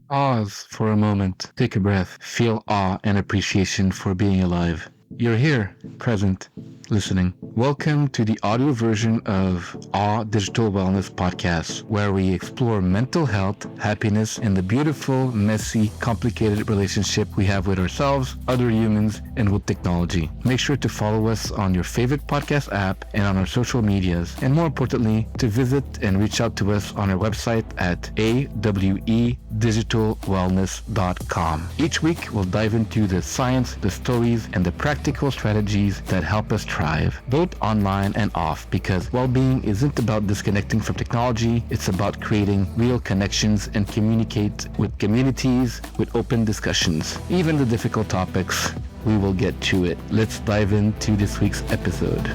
Pause for a moment, take a breath, feel awe and appreciation for being alive. You're here, present, listening. Welcome to the audio version of Awe Digital Wellness Podcast, where we explore mental health, happiness, and the beautiful, messy, complicated relationship we have with ourselves, other humans, and with technology. Make sure to follow us on your favorite podcast app and on our social medias, and more importantly, to visit and reach out to us on our website at awedigitalwellness.com. Each week, we'll dive into the science, the stories, and the practical strategies that help us thrive, both online and off, because well-being isn't about disconnecting from technology, it's about creating real connections and communicate with communities with open discussions. Even the difficult topics, we will get to it. Let's dive into this week's episode.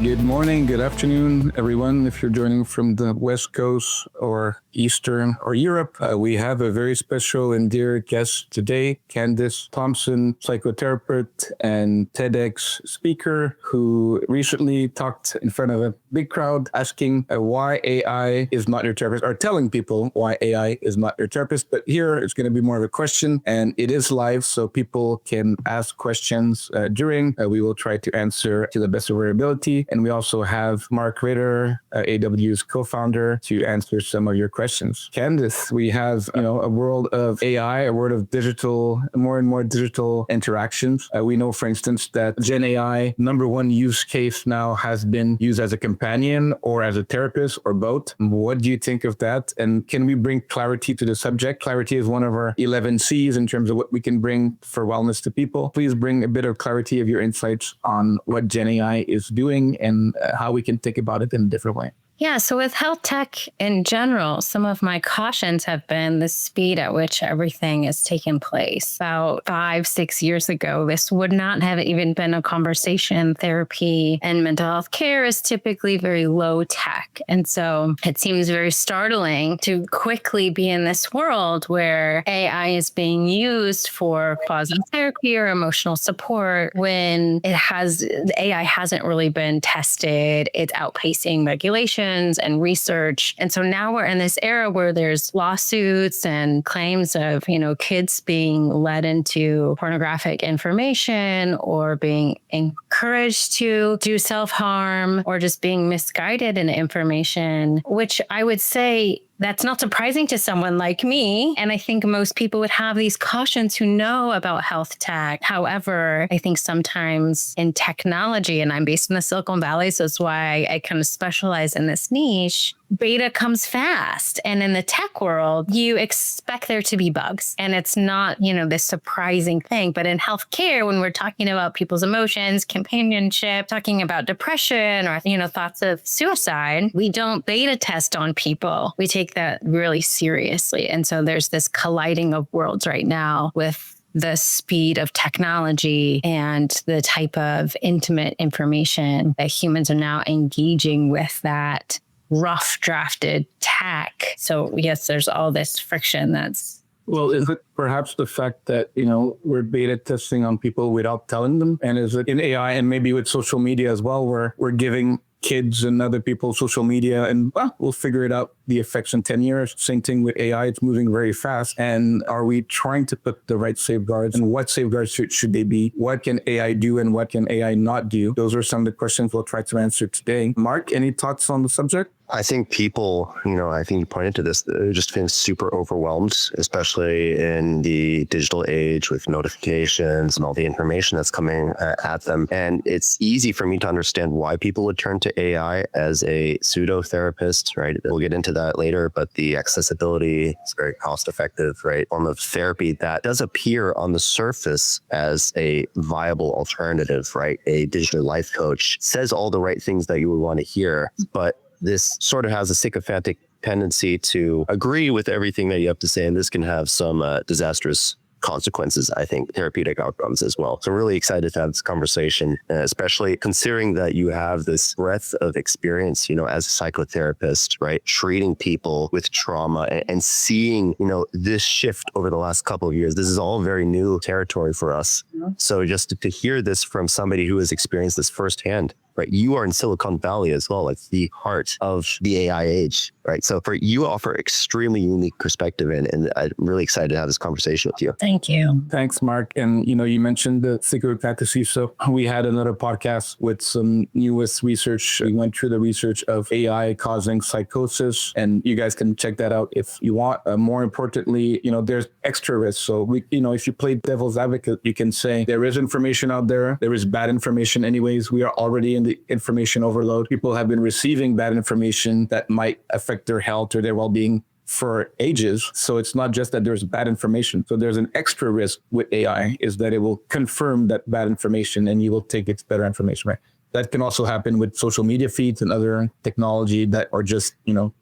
Good morning, good afternoon, everyone. If you're joining from the West Coast or Eastern or Europe, we have a very special and dear guest today, Candice Thompson, psychotherapist and TEDx speaker who recently talked in front of a big crowd asking why AI is not your therapist, or telling people why AI is not your therapist. But here it's going to be more of a question, and it is live, so people can ask questions during. We will try to answer to the best of our ability. And we also have Mark Ritter, AW's co-founder, to answer some of your questions. Candice, we have a world of AI, a world of digital, more and more digital interactions. We know, for instance, that Gen AI, number one use case now has been used as a companion or as a therapist or both. What do you think of that? And can we bring clarity to the subject? Clarity is one of our 11 C's in terms of what we can bring for wellness to people. Please bring a bit of clarity of your insights on what Gen AI is doing and how we can think about it in a different way. Yeah, so with health tech in general, some of my cautions have been the speed at which everything is taking place. About 5-6 years ago, this would not have even been a conversation. Therapy and mental health care is typically very low tech. And so it seems very startling to quickly be in this world where AI is being used for positive therapy or emotional support when the AI hasn't really been tested. It's outpacing regulation and research. And so now we're in this era where there's lawsuits and claims of, kids being led into pornographic information or being encouraged to do self-harm or just being misguided in information, which I would say that's not surprising to someone like me. And I think most people would have these cautions who know about health tech. However, I think sometimes in technology, and I'm based in the Silicon Valley, so that's why I kind of specialize in this niche, beta comes fast. And in the tech world, you expect there to be bugs. And it's not, this surprising thing. But in healthcare, when we're talking about people's emotions, companionship, talking about depression or, thoughts of suicide, we don't beta test on people. We take that really seriously. And so there's this colliding of worlds right now with the speed of technology and the type of intimate information that humans are now engaging with that rough drafted tech. So yes, there's all this friction that's... Well, is it perhaps the fact that, we're beta testing on people without telling them? And is it in AI and maybe with social media as well, where we're giving kids and other people social media and we'll figure it out, the effects in 10 years. Same thing with AI. It's moving very fast. And are we trying to put the right safeguards, and what safeguards should they be? What can AI do and what can AI not do? Those are some of the questions we'll try to answer today. Mark, any thoughts on the subject? I think people, I think you pointed to this, they're just feeling super overwhelmed, especially in the digital age with notifications and all the information that's coming at them. And it's easy for me to understand why people would turn to AI as a pseudo therapist, right? We'll get into that later, but the accessibility is very cost effective, right? Form of therapy that does appear on the surface as a viable alternative, right? A digital life coach says all the right things that you would want to hear, but this sort of has a sycophantic tendency to agree with everything that you have to say, and this can have some disastrous consequences, I think, therapeutic outcomes as well. So I'm really excited to have this conversation, especially considering that you have this breadth of experience, as a psychotherapist, right? Treating people with trauma and seeing, this shift over the last couple of years. This is all very new territory for us. So just to hear this from somebody who has experienced this firsthand, right? You are in Silicon Valley as well. It's the heart of the AI age, right? So for you offer extremely unique perspective, and I'm really excited to have this conversation with you. Thank you. Thanks, Mark. And, you mentioned the secret fantasy. So we had another podcast with some newest research. We went through the research of AI causing psychosis, and you guys can check that out if you want. More importantly, there's extra risk. So if you play devil's advocate, you can say there is information out there. There is bad information anyways. We are already in the information overload. People have been receiving bad information that might affect their health or their well-being for ages. So it's not just that there's bad information. So there's an extra risk with AI is that it will confirm that bad information and you will take its better information, right? That can also happen with social media feeds and other technology that are just,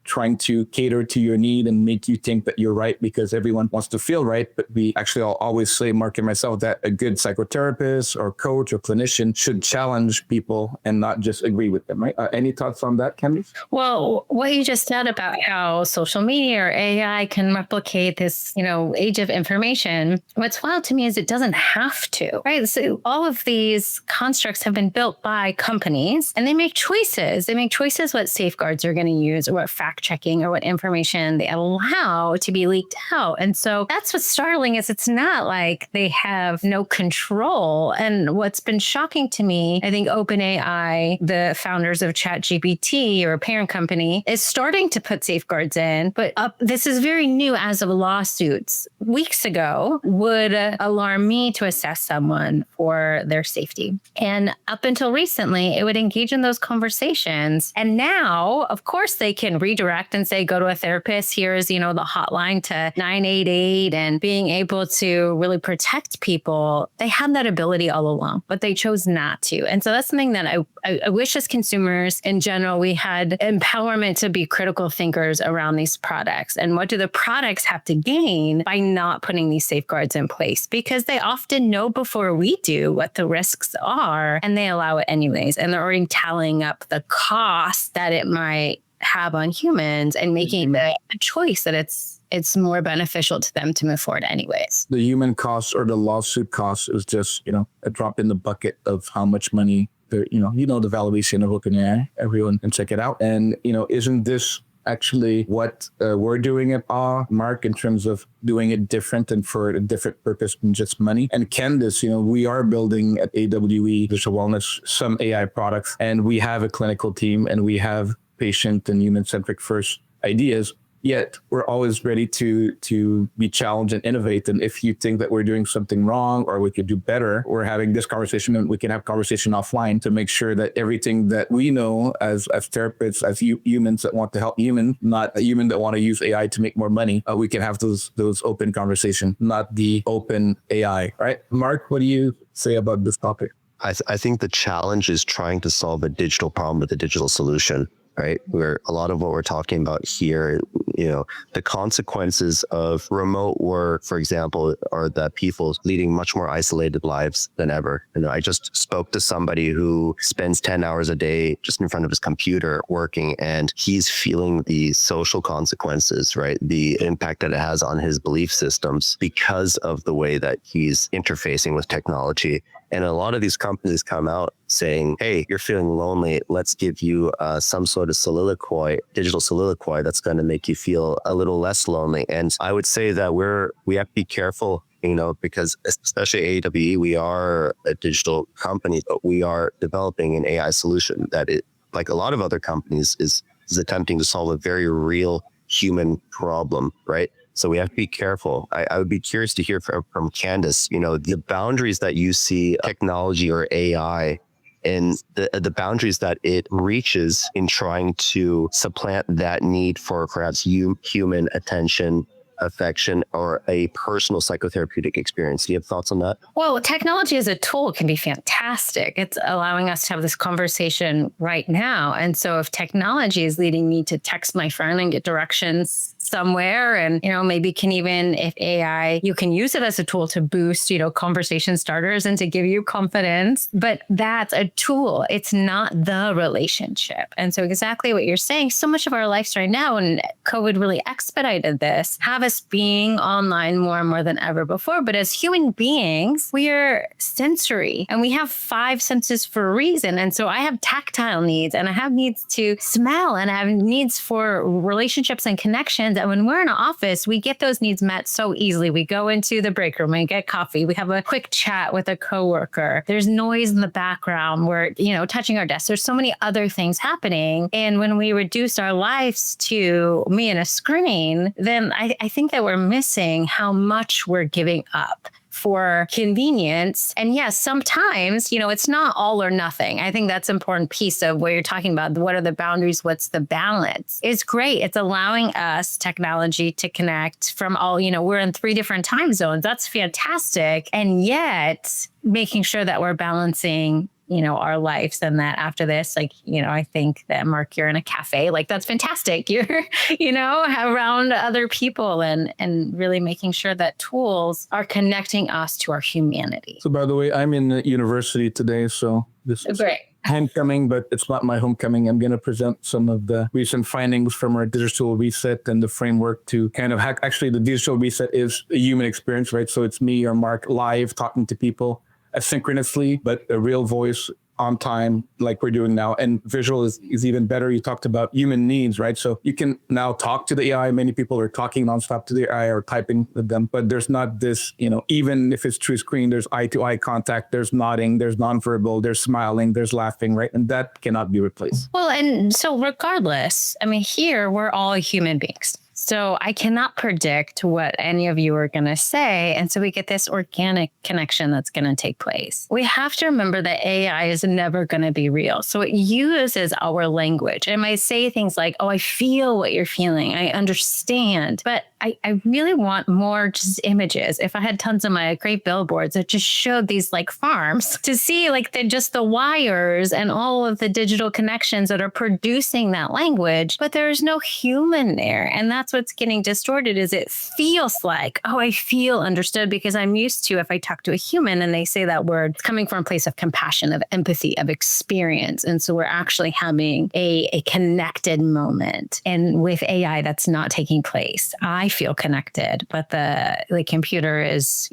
trying to cater to your need and make you think that you're right because everyone wants to feel right. But we actually always say, Mark and myself, that a good psychotherapist or coach or clinician should challenge people and not just agree with them, right? Any thoughts on that, Candice? Well, what you just said about how social media or AI can replicate this, age of information, what's wild to me is it doesn't have to, right? So all of these constructs have been built by companies and they make choices. They make choices what safeguards they're going to use or what fact checking or what information they allow to be leaked out. And so that's what's startling is it's not like they have no control. And what's been shocking to me, I think OpenAI, the founders of ChatGPT or a parent company, is starting to put safeguards in. But this is very new as of lawsuits. Weeks ago would alarm me to assess someone for their safety. And up until recently, it would engage in those conversations. And now, of course, they can redirect and say, go to a therapist. Here's, the hotline to 988 and being able to really protect people. They had that ability all along, but they chose not to. And so that's something that I wish as consumers in general, we had empowerment to be critical thinkers around these products. And what do the products have to gain by not putting these safeguards in place? Because they often know before we do what the risks are and they allow it anyways. And they're already tallying up the cost that it might have on humans and making a choice that it's more beneficial to them to move forward anyways. The human cost or the lawsuit cost is just, a drop in the bucket of how much money, the valuation of OpenAI. Everyone can check it out. And, isn't this actually what we're doing at AWE, Mark, in terms of doing it different and for a different purpose than just money? And Candice, we are building at AWE Digital Wellness some AI products, and we have a clinical team and we have patient and human-centric first ideas, yet we're always ready to be challenged and innovate. And if you think that we're doing something wrong or we could do better, we're having this conversation and we can have conversation offline to make sure that everything that we know as therapists, as humans that want to help human, not a human that want to use AI to make more money, we can have those open conversations, not the open AI, right? Mark, what do you say about this topic? I think the challenge is trying to solve a digital problem with a digital solution. Right? Where a lot of what we're talking about here, the consequences of remote work, for example, are that people leading much more isolated lives than ever. I just spoke to somebody who spends 10 hours a day just in front of his computer working, and he's feeling the social consequences, right? The impact that it has on his belief systems because of the way that he's interfacing with technology. And a lot of these companies come out saying, hey, you're feeling lonely. Let's give you some sort of digital soliloquy that's going to make you feel a little less lonely. And I would say that we have to be careful, because especially AWE, we are a digital company, but we are developing an AI solution that like a lot of other companies is attempting to solve a very real human problem, right? So we have to be careful. I would be curious to hear from Candice, the boundaries that you see technology or AI and the boundaries that it reaches in trying to supplant that need for perhaps human attention, affection, or a personal psychotherapeutic experience. Do you have thoughts on that? Well, technology as a tool can be fantastic. It's allowing us to have this conversation right now. And so if technology is leading me to text my friend and get directions somewhere. And, maybe can even, if AI, you can use it as a tool to boost, conversation starters and to give you confidence. But that's a tool. It's not the relationship. And so exactly what you're saying, so much of our lives right now, and COVID really expedited this, have us being online more and more than ever before. But as human beings, we are sensory and we have 5 senses for a reason. And so I have tactile needs and I have needs to smell and I have needs for relationships and connections. And when we're in an office, we get those needs met so easily. We go into the break room, we get coffee, we have a quick chat with a coworker. There's noise in the background. We're, touching our desk. There's so many other things happening. And when we reduce our lives to me and a screen, then I think that we're missing how much we're giving up for convenience. And yes, sometimes, it's not all or nothing. I think that's an important piece of what you're talking about. What are the boundaries? What's the balance? It's great. It's allowing us technology to connect from all, we're in 3 different time zones. That's fantastic. And yet making sure that we're balancing our lives, and that after this, I think that Mark, you're in a cafe, that's fantastic. You're, around other people and really making sure that tools are connecting us to our humanity. So by the way, I'm in the university today, so this is great. Homecoming, but it's not my homecoming. I'm going to present some of the recent findings from our digital reset and the framework to kind of hack. Actually, the digital reset is a human experience, right? So it's me or Mark live talking to people asynchronously, but a real voice on time like we're doing now. And visual is even better. You talked about human needs, right? So you can now talk to the AI. Many people are talking nonstop to the AI or typing with them, but there's not this, even if it's through screen, there's eye-to-eye contact, there's nodding, there's nonverbal, there's smiling, there's laughing, right? And that cannot be replaced. Well, and so regardless, here we're all human beings. So I cannot predict what any of you are going to say. And so we get this organic connection that's going to take place. We have to remember that AI is never going to be real. So it uses our language. It might say things like, oh, I feel what you're feeling. I understand. But I really want more just images. If I had tons of my great billboards that just showed these farms to see just the wires and all of the digital connections that are producing that language, but there's no human there. And that's what's getting distorted is it feels like, oh, I feel understood because I'm used to if I talk to a human and they say that word, it's coming from a place of compassion, of empathy, of experience. And so we're actually having a connected moment. And with AI, that's not taking place. I feel connected, but the computer is,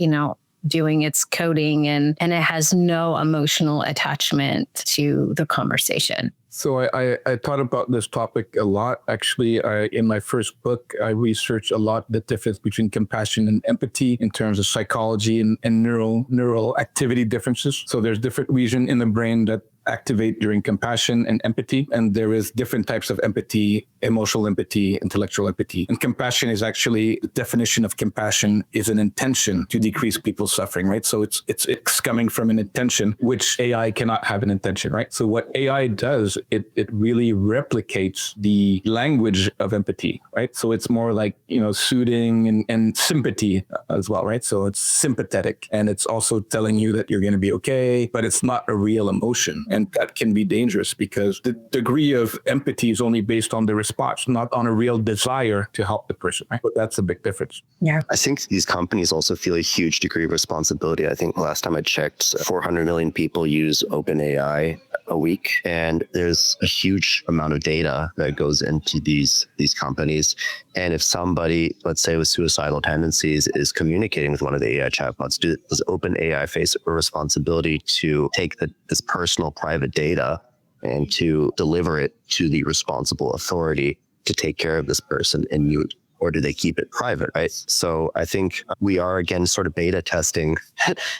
doing its coding and it has no emotional attachment to the conversation. So I thought about this topic a lot. Actually, in my first book, I researched a lot the difference between compassion and empathy in terms of psychology and neural activity differences. So there's different regions in the brain that activate during compassion and empathy. And there is different types of empathy, emotional empathy, intellectual empathy. And compassion is actually, the definition of compassion is an intention to decrease people's suffering, right? So it's coming from an intention, which AI cannot have an intention, right? So what AI does, it really replicates the language of empathy, right? So it's more like, soothing and sympathy as well, right? So it's sympathetic and it's also telling you that you're going to be okay, but it's not a real emotion. And that can be dangerous because the degree of empathy is only based on the response, not on a real desire to help the person, right? But that's a big difference. Yeah. I think these companies also feel a huge degree of responsibility. I think last time I checked, 400 million people use OpenAI a week. And there's a huge amount of data that goes into these companies. And if somebody, let's say with suicidal tendencies, is communicating with one of the AI chatbots, does OpenAI face a responsibility to take this personal private data and to deliver it to the responsible authority to take care of this person and mute? Or do they keep it private, right? So I think we are, again, sort of beta testing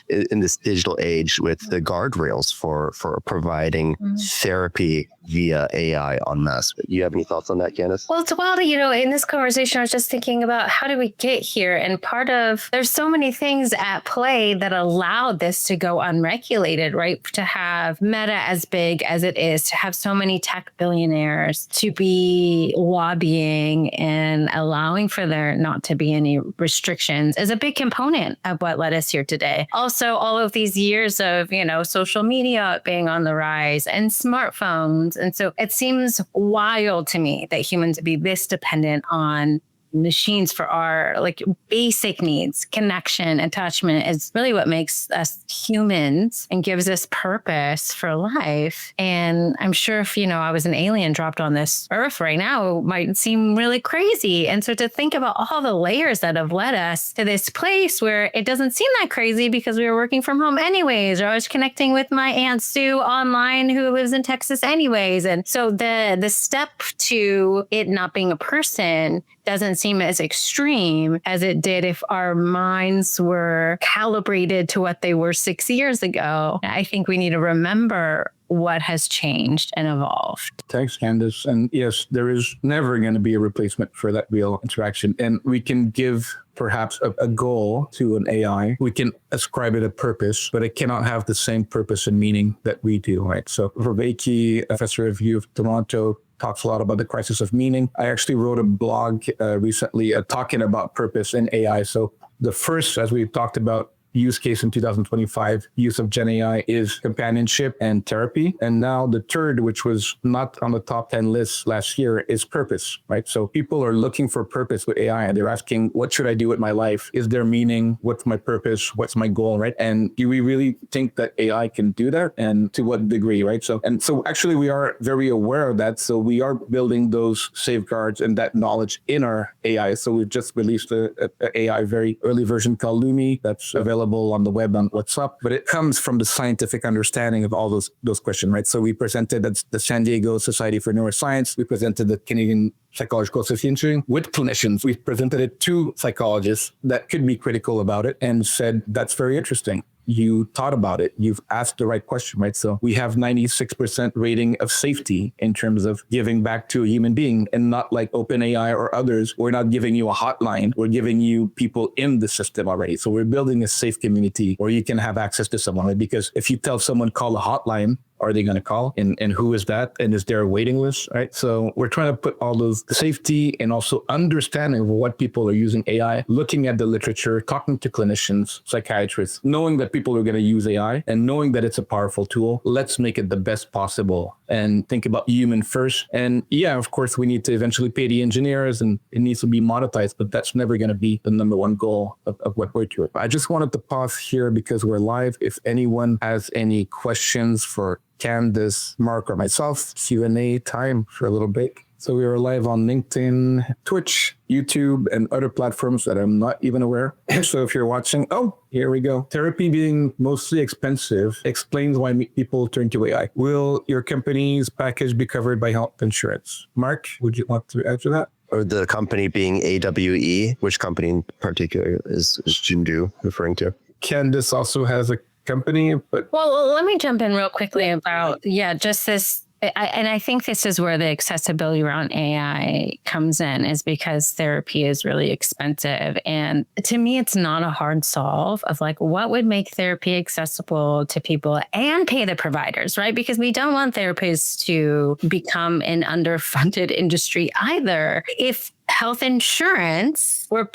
in this digital age with the guardrails for providing therapy via AI en masse. Do you have any thoughts on that, Candice? Well, it's wild, in this conversation, I was just thinking about how do we get here? And there's so many things at play that allowed this to go unregulated, right? To have Meta as big as it is, to have so many tech billionaires, to be lobbying and allowing for there not to be any restrictions is a big component of what led us here today. Also, all of these years of, social media being on the rise and smartphones. And so it seems wild to me that humans would be this dependent on machines for our like basic needs. Connection, attachment is really what makes us humans and gives us purpose for life. And I'm sure if, I was an alien dropped on this earth right now, it might seem really crazy. And so to think about all the layers that have led us to this place where it doesn't seem that crazy because we were working from home anyways, or I was connecting with my Aunt Sue online who lives in Texas anyways. And so the step to it not being a person doesn't seem as extreme as it did if our minds were calibrated to what they were 6 years ago. I think we need to remember what has changed and evolved. Thanks, Candace. And yes, there is never going to be a replacement for that real interaction. And we can give perhaps a goal to an AI. We can ascribe it a purpose, but it cannot have the same purpose and meaning that we do, right? So Vervaeke, professor of U of Toronto, talks a lot about the crisis of meaning. I actually wrote a blog recently talking about purpose in AI. So the first, as we've talked about, use case in 2025, use of Gen AI is companionship and therapy. And now the third, which was not on the top 10 list last year, is purpose, right? So people are looking for purpose with AI and they're asking, what should I do with my life? Is there meaning? What's my purpose? What's my goal, right? And do we really think that AI can do that? And to what degree, right? So actually we are very aware of that. So we are building those safeguards and that knowledge in our AI. So we've just released a AI very early version called Lumi that's available on the web on what's up, but it comes from the scientific understanding of all those questions, right? So we presented at the San Diego Society for Neuroscience. We presented the Canadian Psychological Association with clinicians. We presented it to psychologists that could be critical about it and said, that's very interesting. You thought about it. You've asked the right question, right? So we have 96% rating of safety in terms of giving back to a human being, and not like OpenAI or others. We're not giving you a hotline. We're giving you people in the system already. So we're building a safe community where you can have access to someone, right? Because if you tell someone call a hotline, are they going to call? And who is that? And is there a waiting list, right? So we're trying to put all those safety and also understanding of what people are using AI, looking at the literature, talking to clinicians, psychiatrists, knowing that people are going to use AI and knowing that it's a powerful tool. Let's make it the best possible and think about human first. And yeah, of course, we need to eventually pay the engineers and it needs to be monetized, but that's never going to be the number one goal of what we're doing. I just wanted to pause here because we're live. If anyone has any questions for Candace, Mark, or myself, Q&A time for a little bit. So we are live on LinkedIn, Twitch, YouTube, and other platforms that I'm not even aware. So if you're watching, here we go. Therapy being mostly expensive explains why people turn to AI. Will your company's package be covered by health insurance? Mark, would you want to answer that? Or the company being AWE, which company in particular is Jindu referring to? Candace also has a company, but... Well, let me jump in real quickly about, just this. And I think this is where the accessibility around AI comes in, is because therapy is really expensive. And to me, it's not a hard solve of like, what would make therapy accessible to people and pay the providers, right? Because we don't want therapists to become an underfunded industry either. If health insurance, we're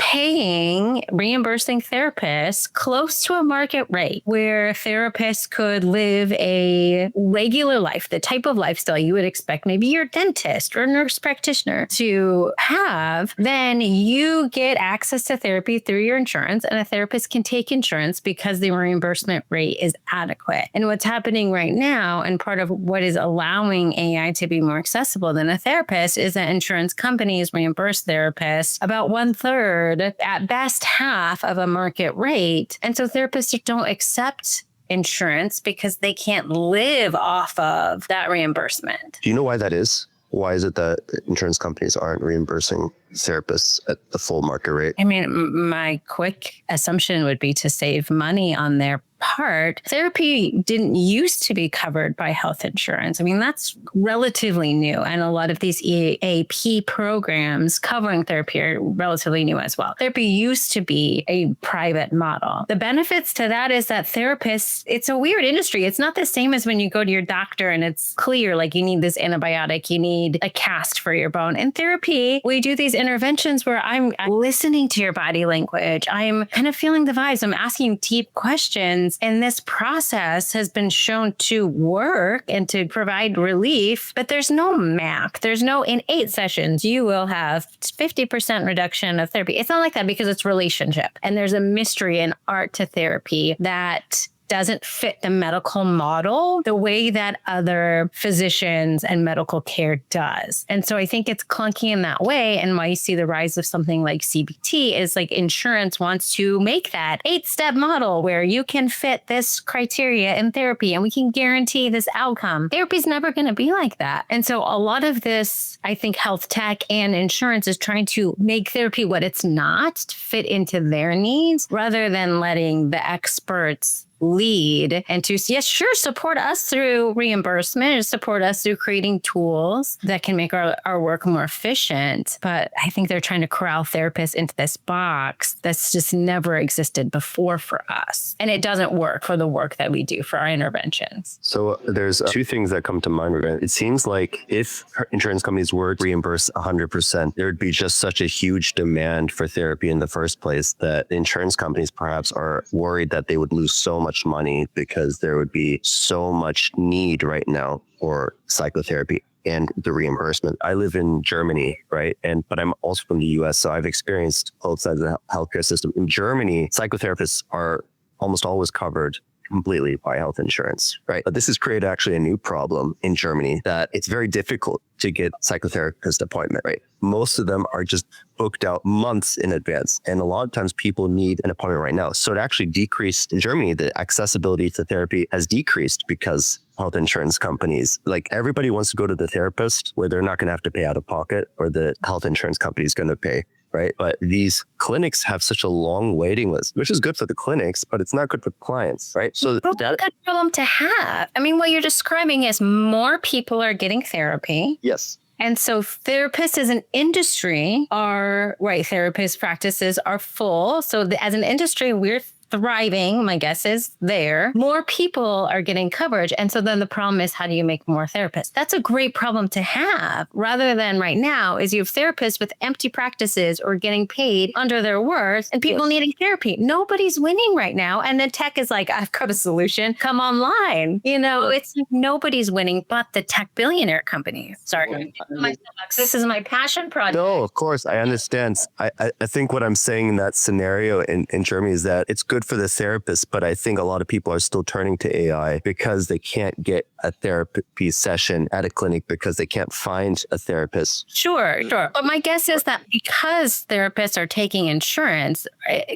reimbursing therapists close to a market rate where therapists could live a regular life, the type of lifestyle you would expect maybe your dentist or nurse practitioner to have, then you get access to therapy through your insurance, and a therapist can take insurance because the reimbursement rate is adequate. And what's happening right now, and part of what is allowing AI to be more accessible than a therapist, is that insurance companies reimburse therapists about 1/3, at best half of a market rate. And so therapists don't accept insurance because they can't live off of that reimbursement. Do you know why that is? Why is it that insurance companies aren't reimbursing therapists at the full market rate? I mean, my quick assumption would be to save money on their part. Therapy didn't used to be covered by health insurance. I mean, that's relatively new. And a lot of these EAP programs covering therapy are relatively new as well. Therapy used to be a private model. The benefits to that is that therapists, it's a weird industry. It's not the same as when you go to your doctor and it's clear, like you need this antibiotic, you need a cast for your bone. In therapy, we do these interventions where I'm listening to your body language. I'm kind of feeling the vibes. I'm asking deep questions. interventions in this process has been shown to work and to provide relief, but there's no map. There's no, in 8 sessions, you will have 50% reduction of therapy. It's not like that because it's relationship. And there's a mystery and art to therapy that doesn't fit the medical model the way that other physicians and medical care does. And so I think it's clunky in that way. And why you see the rise of something like CBT is like insurance wants to make that 8-step model where you can fit this criteria in therapy and we can guarantee this outcome. Therapy is never going to be like that. And so a lot of this, I think health tech and insurance is trying to make therapy what it's not to fit into their needs rather than letting the experts lead and to, yes, sure, support us through reimbursement and support us through creating tools that can make our work more efficient. But I think they're trying to corral therapists into this box that's just never existed before for us. And it doesn't work for the work that we do for our interventions. So there's 2 things that come to mind. It seems like if insurance companies were to reimburse 100%, there would be just such a huge demand for therapy in the first place that insurance companies perhaps are worried that they would lose so much money because there would be so much need right now for psychotherapy and the reimbursement. I live in Germany, right? But I'm also from the US, so I've experienced both sides of the healthcare system. In Germany, psychotherapists are almost always covered completely by health insurance, right? But this has created actually a new problem in Germany that it's very difficult to get psychotherapist appointment, right? Most of them are just booked out months in advance. And a lot of times people need an appointment right now. So it actually decreased in Germany, the accessibility to therapy has decreased because health insurance companies, like everybody wants to go to the therapist where they're not going to have to pay out of pocket or the health insurance company is going to pay. Right. But these clinics have such a long waiting list, which is good for the clinics, but it's not good for clients. Right. So that's a good problem to have. I mean, what you're describing is more people are getting therapy. Yes. And so therapists as an industry are, right, therapist practices are full. So as an industry, we're thriving, my guess is there. More people are getting coverage. And so then the problem is, how do you make more therapists? That's a great problem to have rather than right now is you have therapists with empty practices or getting paid under their worth and people needing therapy. Nobody's winning right now. And then tech is like, I've got a solution. Come online. You know, it's like nobody's winning but the tech billionaire companies. Sorry. This is my passion project. No, of course. I understand. I think what I'm saying in that scenario in Germany is that it's good for the therapist, but I think a lot of people are still turning to AI because they can't get a therapy session at a clinic because they can't find a therapist. Sure. But my guess is that because therapists are taking insurance,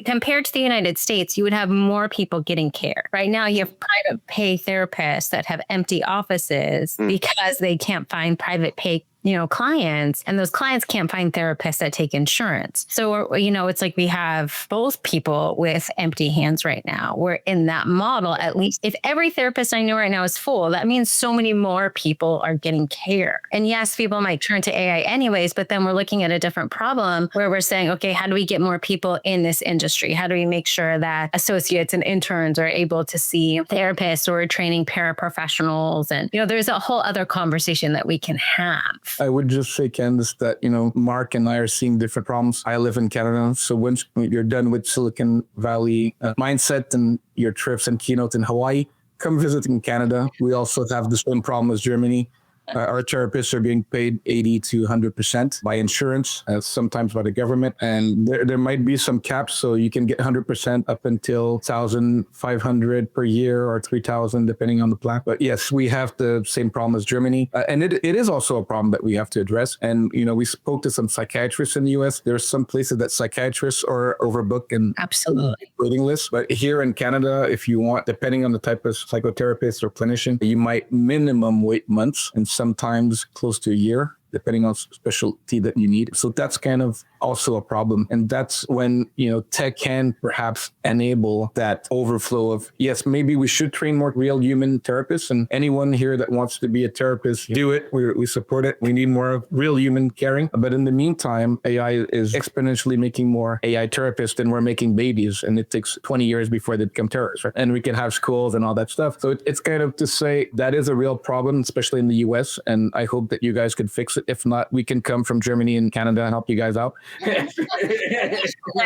compared to the United States, you would have more people getting care. Right now, you have private pay therapists that have empty offices because they can't find private pay clients, and those clients can't find therapists that take insurance. So, it's like we have both people with empty hands right now. We're in that model, at least if every therapist I know right now is full, that means so many more people are getting care. And yes, people might turn to AI anyways, but then we're looking at a different problem where we're saying, okay, how do we get more people in this industry? How do we make sure that associates and interns are able to see therapists or training paraprofessionals? And, there's a whole other conversation that we can have. I would just say, Candice, that, Mark and I are seeing different problems. I live in Canada. So once you're done with Silicon Valley mindset and your trips and keynote in Hawaii, come visit in Canada. We also have the same problem as Germany. Our therapists are being paid 80 to 100% by insurance, sometimes by the government. And there might be some caps, so you can get 100% up until 1,500 per year or 3,000, depending on the plan. But yes, we have the same problem as Germany. And it is also a problem that we have to address. And, we spoke to some psychiatrists in the US. There's some places that psychiatrists are overbooked and absolutely waiting lists. But here in Canada, if you want, depending on the type of psychotherapist or clinician, you might minimum wait months and sometimes close to a year, depending on specialty that you need. So that's kind of also a problem. And that's when, tech can perhaps enable that overflow of, yes, maybe we should train more real human therapists, and anyone here that wants to be a therapist, do it. We support it. We need more of real human caring. But in the meantime, AI is exponentially making more AI therapists than we're making babies. And it takes 20 years before they become terrorists, right? And we can have schools and all that stuff. So it's kind of to say that is a real problem, especially in the US. And I hope that you guys could fix it If not, we can come from Germany and Canada and help you guys out.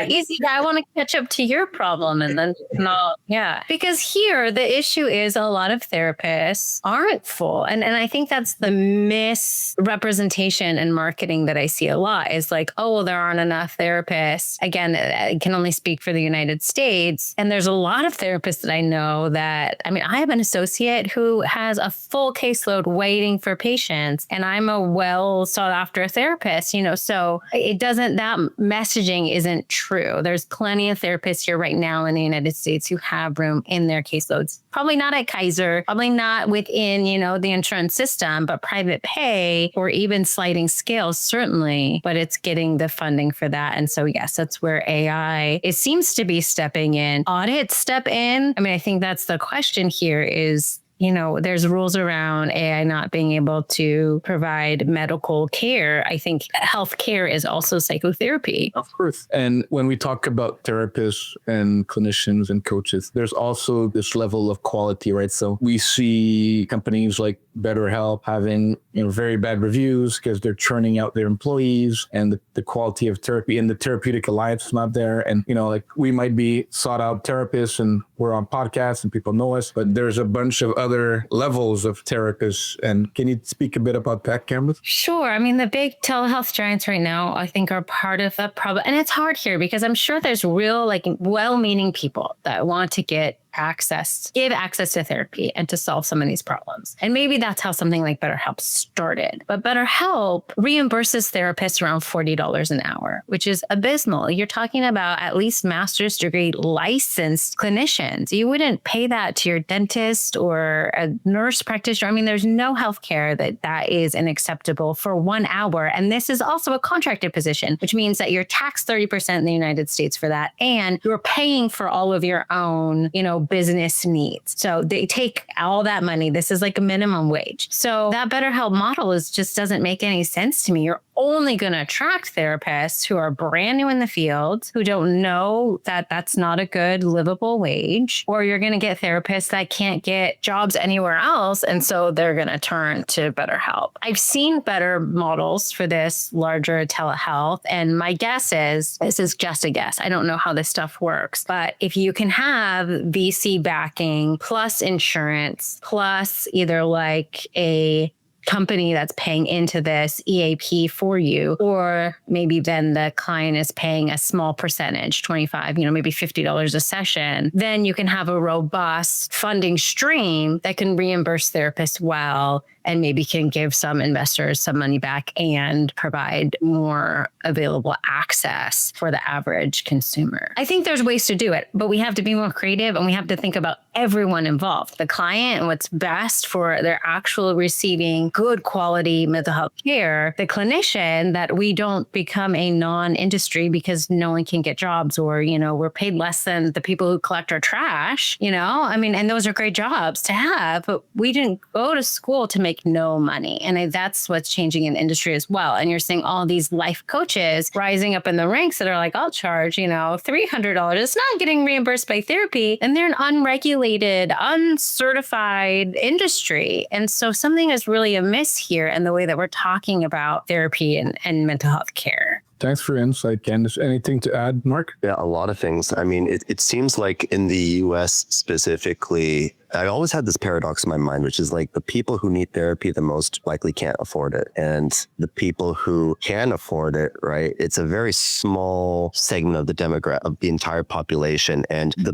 Easy. I want to catch up to your problem and then not. Yeah. Because here the issue is a lot of therapists aren't full. And I think that's the misrepresentation in marketing that I see a lot is like, oh, well, there aren't enough therapists. Again, I can only speak for the United States. And there's a lot of therapists that I know that, I mean, I have an associate who has a full caseload waiting for patients, and I'm a well sought after therapist, so it doesn't, that messaging isn't true. There's plenty of therapists here right now in the United States who have room in their caseloads. Probably not at Kaiser, probably not within, the insurance system, but private pay or even sliding scales, certainly, but it's getting the funding for that. And so, yes, that's where AI, it seems to be stepping in. Audits step in. I mean, I think that's the question here is, there's rules around AI not being able to provide medical care. I think healthcare is also psychotherapy. Of course. And when we talk about therapists and clinicians and coaches, there's also this level of quality, right? So we see companies like BetterHelp having very bad reviews because they're churning out their employees, and the quality of therapy in the therapeutic alliance is not there. And like we might be sought out therapists and we're on podcasts and people know us, but there's a bunch of other levels of therapists. And can you speak a bit about that, Candace? Sure. I mean, the big telehealth giants right now, I think, are part of the problem. And it's hard here because I'm sure there's real, well-meaning people that want to give access to therapy and to solve some of these problems. And maybe that's how something like BetterHelp started. But BetterHelp reimburses therapists around $40 an hour, which is abysmal. You're talking about at least master's degree licensed clinicians. You wouldn't pay that to your dentist or a nurse practitioner. I mean, there's no healthcare that is unacceptable for 1 hour. And this is also a contracted position, which means that you're taxed 30% in the United States for that. And you're paying for all of your own, business needs. So they take all that money. This is like a minimum wage. So that BetterHelp model just doesn't make any sense to me. You're only going to attract therapists who are brand new in the field, who don't know that that's not a good livable wage, or you're going to get therapists that can't get jobs anywhere else. And so they're going to turn to BetterHelp. I've seen better models for this larger telehealth. And my guess is, this is just a guess, I don't know how this stuff works, but if you can have VC backing plus insurance plus either like a company that's paying into this EAP for you, or maybe then the client is paying a small percentage, 25, maybe $50 a session, then you can have a robust funding stream that can reimburse therapists well and maybe can give some investors some money back and provide more available access for the average consumer. I think there's ways to do it, but we have to be more creative and we have to think about everyone involved, the client and what's best for their actual receiving good quality mental health care, the clinician, that we don't become a non-industry because no one can get jobs, or, we're paid less than the people who collect our trash, and those are great jobs to have, but we didn't go to school to make no money. And that's what's changing in industry as well. And you're seeing all these life coaches rising up in the ranks that are like, I'll charge, $300. It's not getting reimbursed by therapy. And they're an unregulated, uncertified industry. And so something is really amiss here in the way that we're talking about therapy and mental health care. Thanks for your insight, Candace. Anything to add, Mark? Yeah, a lot of things. I mean, it seems like in the US specifically, I always had this paradox in my mind, which is like the people who need therapy the most likely can't afford it. And the people who can afford it, right? It's a very small segment of the demographic of the entire population. And the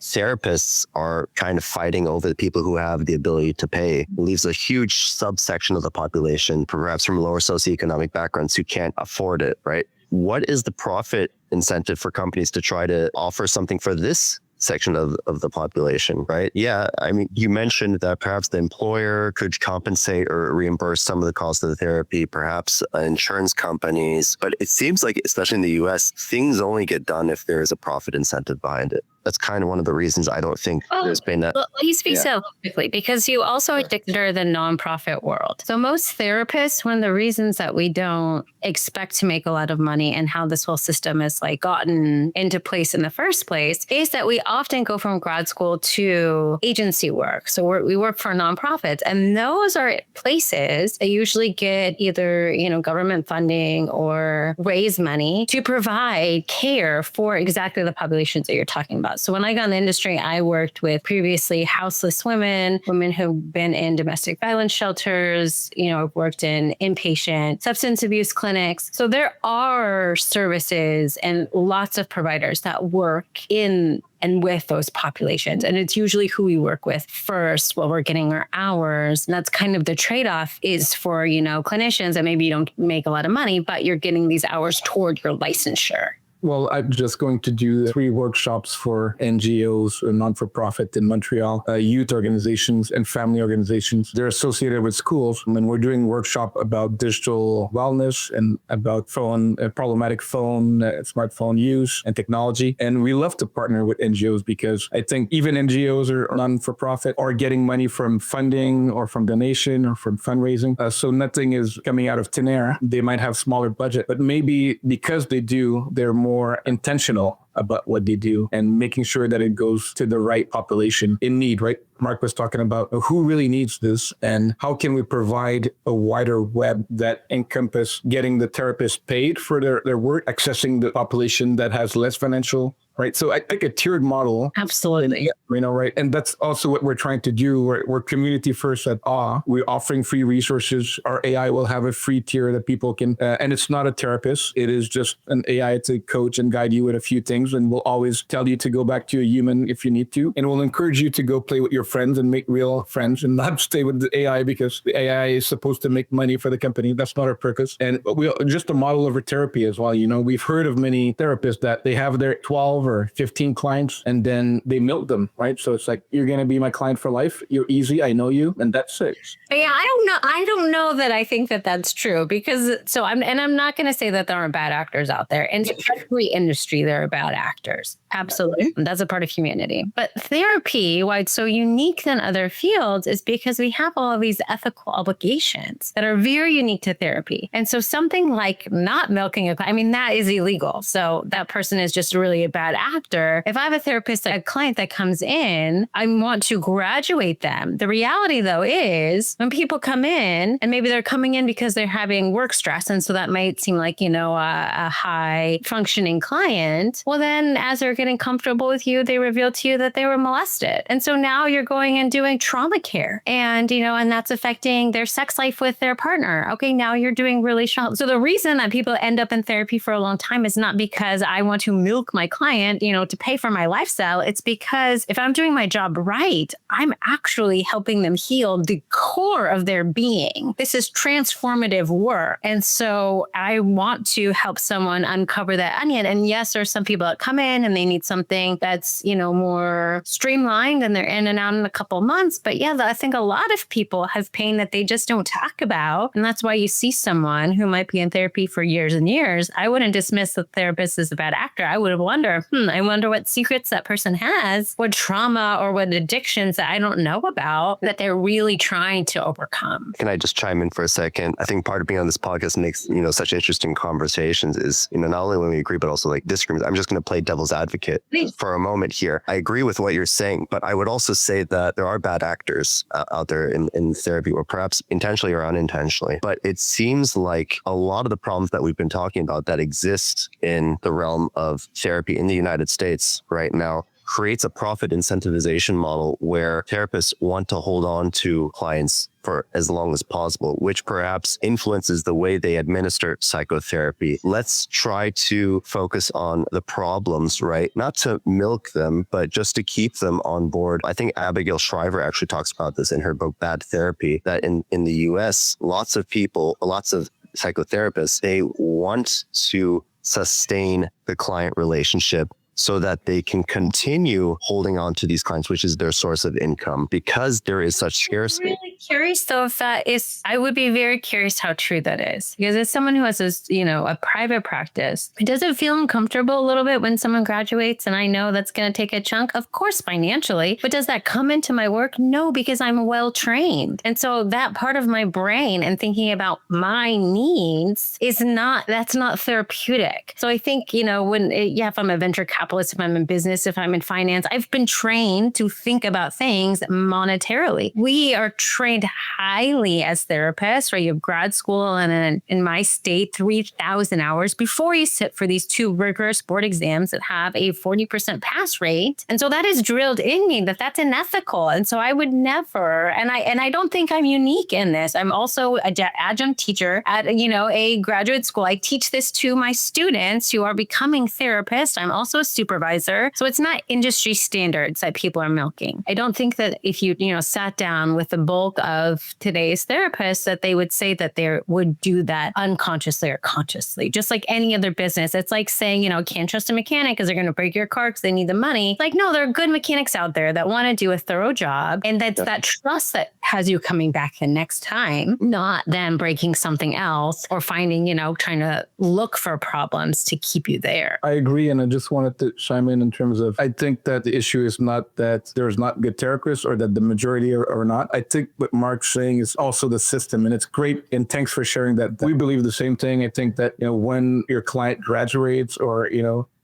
therapists are kind of fighting over the people who have the ability to pay. It leaves a huge subsection of the population, perhaps from lower socioeconomic backgrounds, who can't afford it, right? What is the profit incentive for companies to try to offer something for this section of the population, right? Yeah, I mean, you mentioned that perhaps the employer could compensate or reimburse some of the cost of the therapy, perhaps insurance companies. But it seems like, especially in the US, things only get done if there is a profit incentive behind it. that's kind of one of the reasons I don't think there's been that. Well, he speaks so quickly because you also enter the nonprofit world. So most therapists, one of the reasons that we don't expect to make a lot of money and how this whole system is like gotten into place in the first place is that we often go from grad school to agency work. So we work for nonprofits, and those are places that usually get either, government funding or raise money to provide care for exactly the populations that you're talking about. So when I got in the industry, I worked with previously houseless women who've been in domestic violence shelters, I've worked in inpatient substance abuse clinics. So there are services and lots of providers that work in and with those populations. And it's usually who we work with first while we're getting our hours. And that's kind of the trade-off is for, clinicians that maybe you don't make a lot of money, but you're getting these hours toward your licensure. Well, I'm just going to do 3 workshops for NGOs, non-for-profit in Montreal, youth organizations and family organizations. They're associated with schools. And we're doing a workshop about digital wellness and about problematic smartphone use and technology. And we love to partner with NGOs because I think even NGOs or non-for-profit are getting money from funding or from donation or from fundraising. So nothing is coming out of thin air. They might have smaller budget, but maybe because they do, they're more intentional about what they do and making sure that it goes to the right population in need, right? Mark was talking about who really needs this and how can we provide a wider web that encompass getting the therapist paid for their work, accessing the population that has less financial, right? So I think a tiered model. Absolutely. Right? And that's also what we're trying to do. We're community first at AWE. We're offering free resources. Our AI will have a free tier that people can, and it's not a therapist. It is just an AI to coach and guide you with a few things. And we'll always tell you to go back to a human if you need to. And we'll encourage you to go play with your friends and make real friends and not stay with the AI because the AI is supposed to make money for the company. That's not our purpose. And we just a model over therapy as well. We've heard of many therapists that they have their 12 or 15 clients and then they milk them, right? So it's like, you're going to be my client for life. You're easy. I know you. And that's it. Yeah, I don't know that I think that that's true because I'm not going to say that there aren't bad actors out there. In every industry, there are bad actors. Absolutely. That's a part of humanity. But therapy, why it's so unique than other fields is because we have all of these ethical obligations that are very unique to therapy. And so something like not milking that is illegal. So that person is just really a bad actor. If I have a therapist, a client that comes in, I want to graduate them. The reality though is when people come in and maybe they're coming in because they're having work stress. And so that might seem like, a high functioning client. Well, then as they're getting comfortable with you, they reveal to you that they were molested. And so now you're going and doing trauma care and that's affecting their sex life with their partner. Okay, now you're doing relational. So the reason that people end up in therapy for a long time is not because I want to milk my client, to pay for my lifestyle. It's because if I'm doing my job right, I'm actually helping them heal the core of their being. This is transformative work. And so I want to help someone uncover that onion. And yes, there's some people that come in and they need something that's, more streamlined and they're in and out in a couple months. But yeah, I think a lot of people have pain that they just don't talk about. And that's why you see someone who might be in therapy for years and years. I wouldn't dismiss the therapist as a bad actor. I would wonder, I wonder what secrets that person has, what trauma or what addictions that I don't know about that they're really trying to overcome. Can I just chime in for a second? I think part of being on this podcast makes, such interesting conversations is, not only when we agree, but also like disagreements. I'm just going to play devil's advocate for a moment here. I agree with what you're saying, but I would also say that there are bad actors out there in therapy, or perhaps intentionally or unintentionally. But it seems like a lot of the problems that we've been talking about that exist in the realm of therapy in the United States right now creates a profit incentivization model where therapists want to hold on to clients for as long as possible, which perhaps influences the way they administer psychotherapy. Let's try to focus on the problems, right? Not to milk them, but just to keep them on board. I think Abigail Shriver actually talks about this in her book, Bad Therapy, that in the US, lots of psychotherapists, they want to sustain the client relationship so that they can continue holding on to these clients, which is their source of income, because there is such scarcity. Really curious though if that is, I would be very curious how true that is. Because as someone who has a private practice, does it feel uncomfortable a little bit when someone graduates and I know that's going to take a chunk? Of course, financially, but does that come into my work? No, because I'm well trained. And so that part of my brain and thinking about my needs that's not therapeutic. So I think, if I'm a venture capitalist, if I'm in business, if I'm in finance, I've been trained to think about things monetarily. We are trained highly as therapists, right? You have grad school and then in my state, 3,000 hours before you sit for these 2 rigorous board exams that have a 40% pass rate. And so that is drilled in me that that's unethical. And so I would never, and I don't think I'm unique in this. I'm also an adjunct teacher at, a graduate school. I teach this to my students who are becoming therapists. I'm also a supervisor. So it's not industry standards that people are milking. I don't think that if you, sat down with the bulk of today's therapists, that they would say that they would do that unconsciously or consciously, just like any other business. It's like saying, can't trust a mechanic because they're going to break your car because they need the money. Like, no, there are good mechanics out there that want to do a thorough job. And that's that trust that has you coming back the next time, not them breaking something else or finding, trying to look for problems to keep you there. I agree. And I just wanted to chime in terms of, I think that the issue is not that there's not good therapists or that the majority are not. I think what Mark's saying is also the system. And it's great. And thanks for sharing that. We believe the same thing. I think that, when your client graduates or,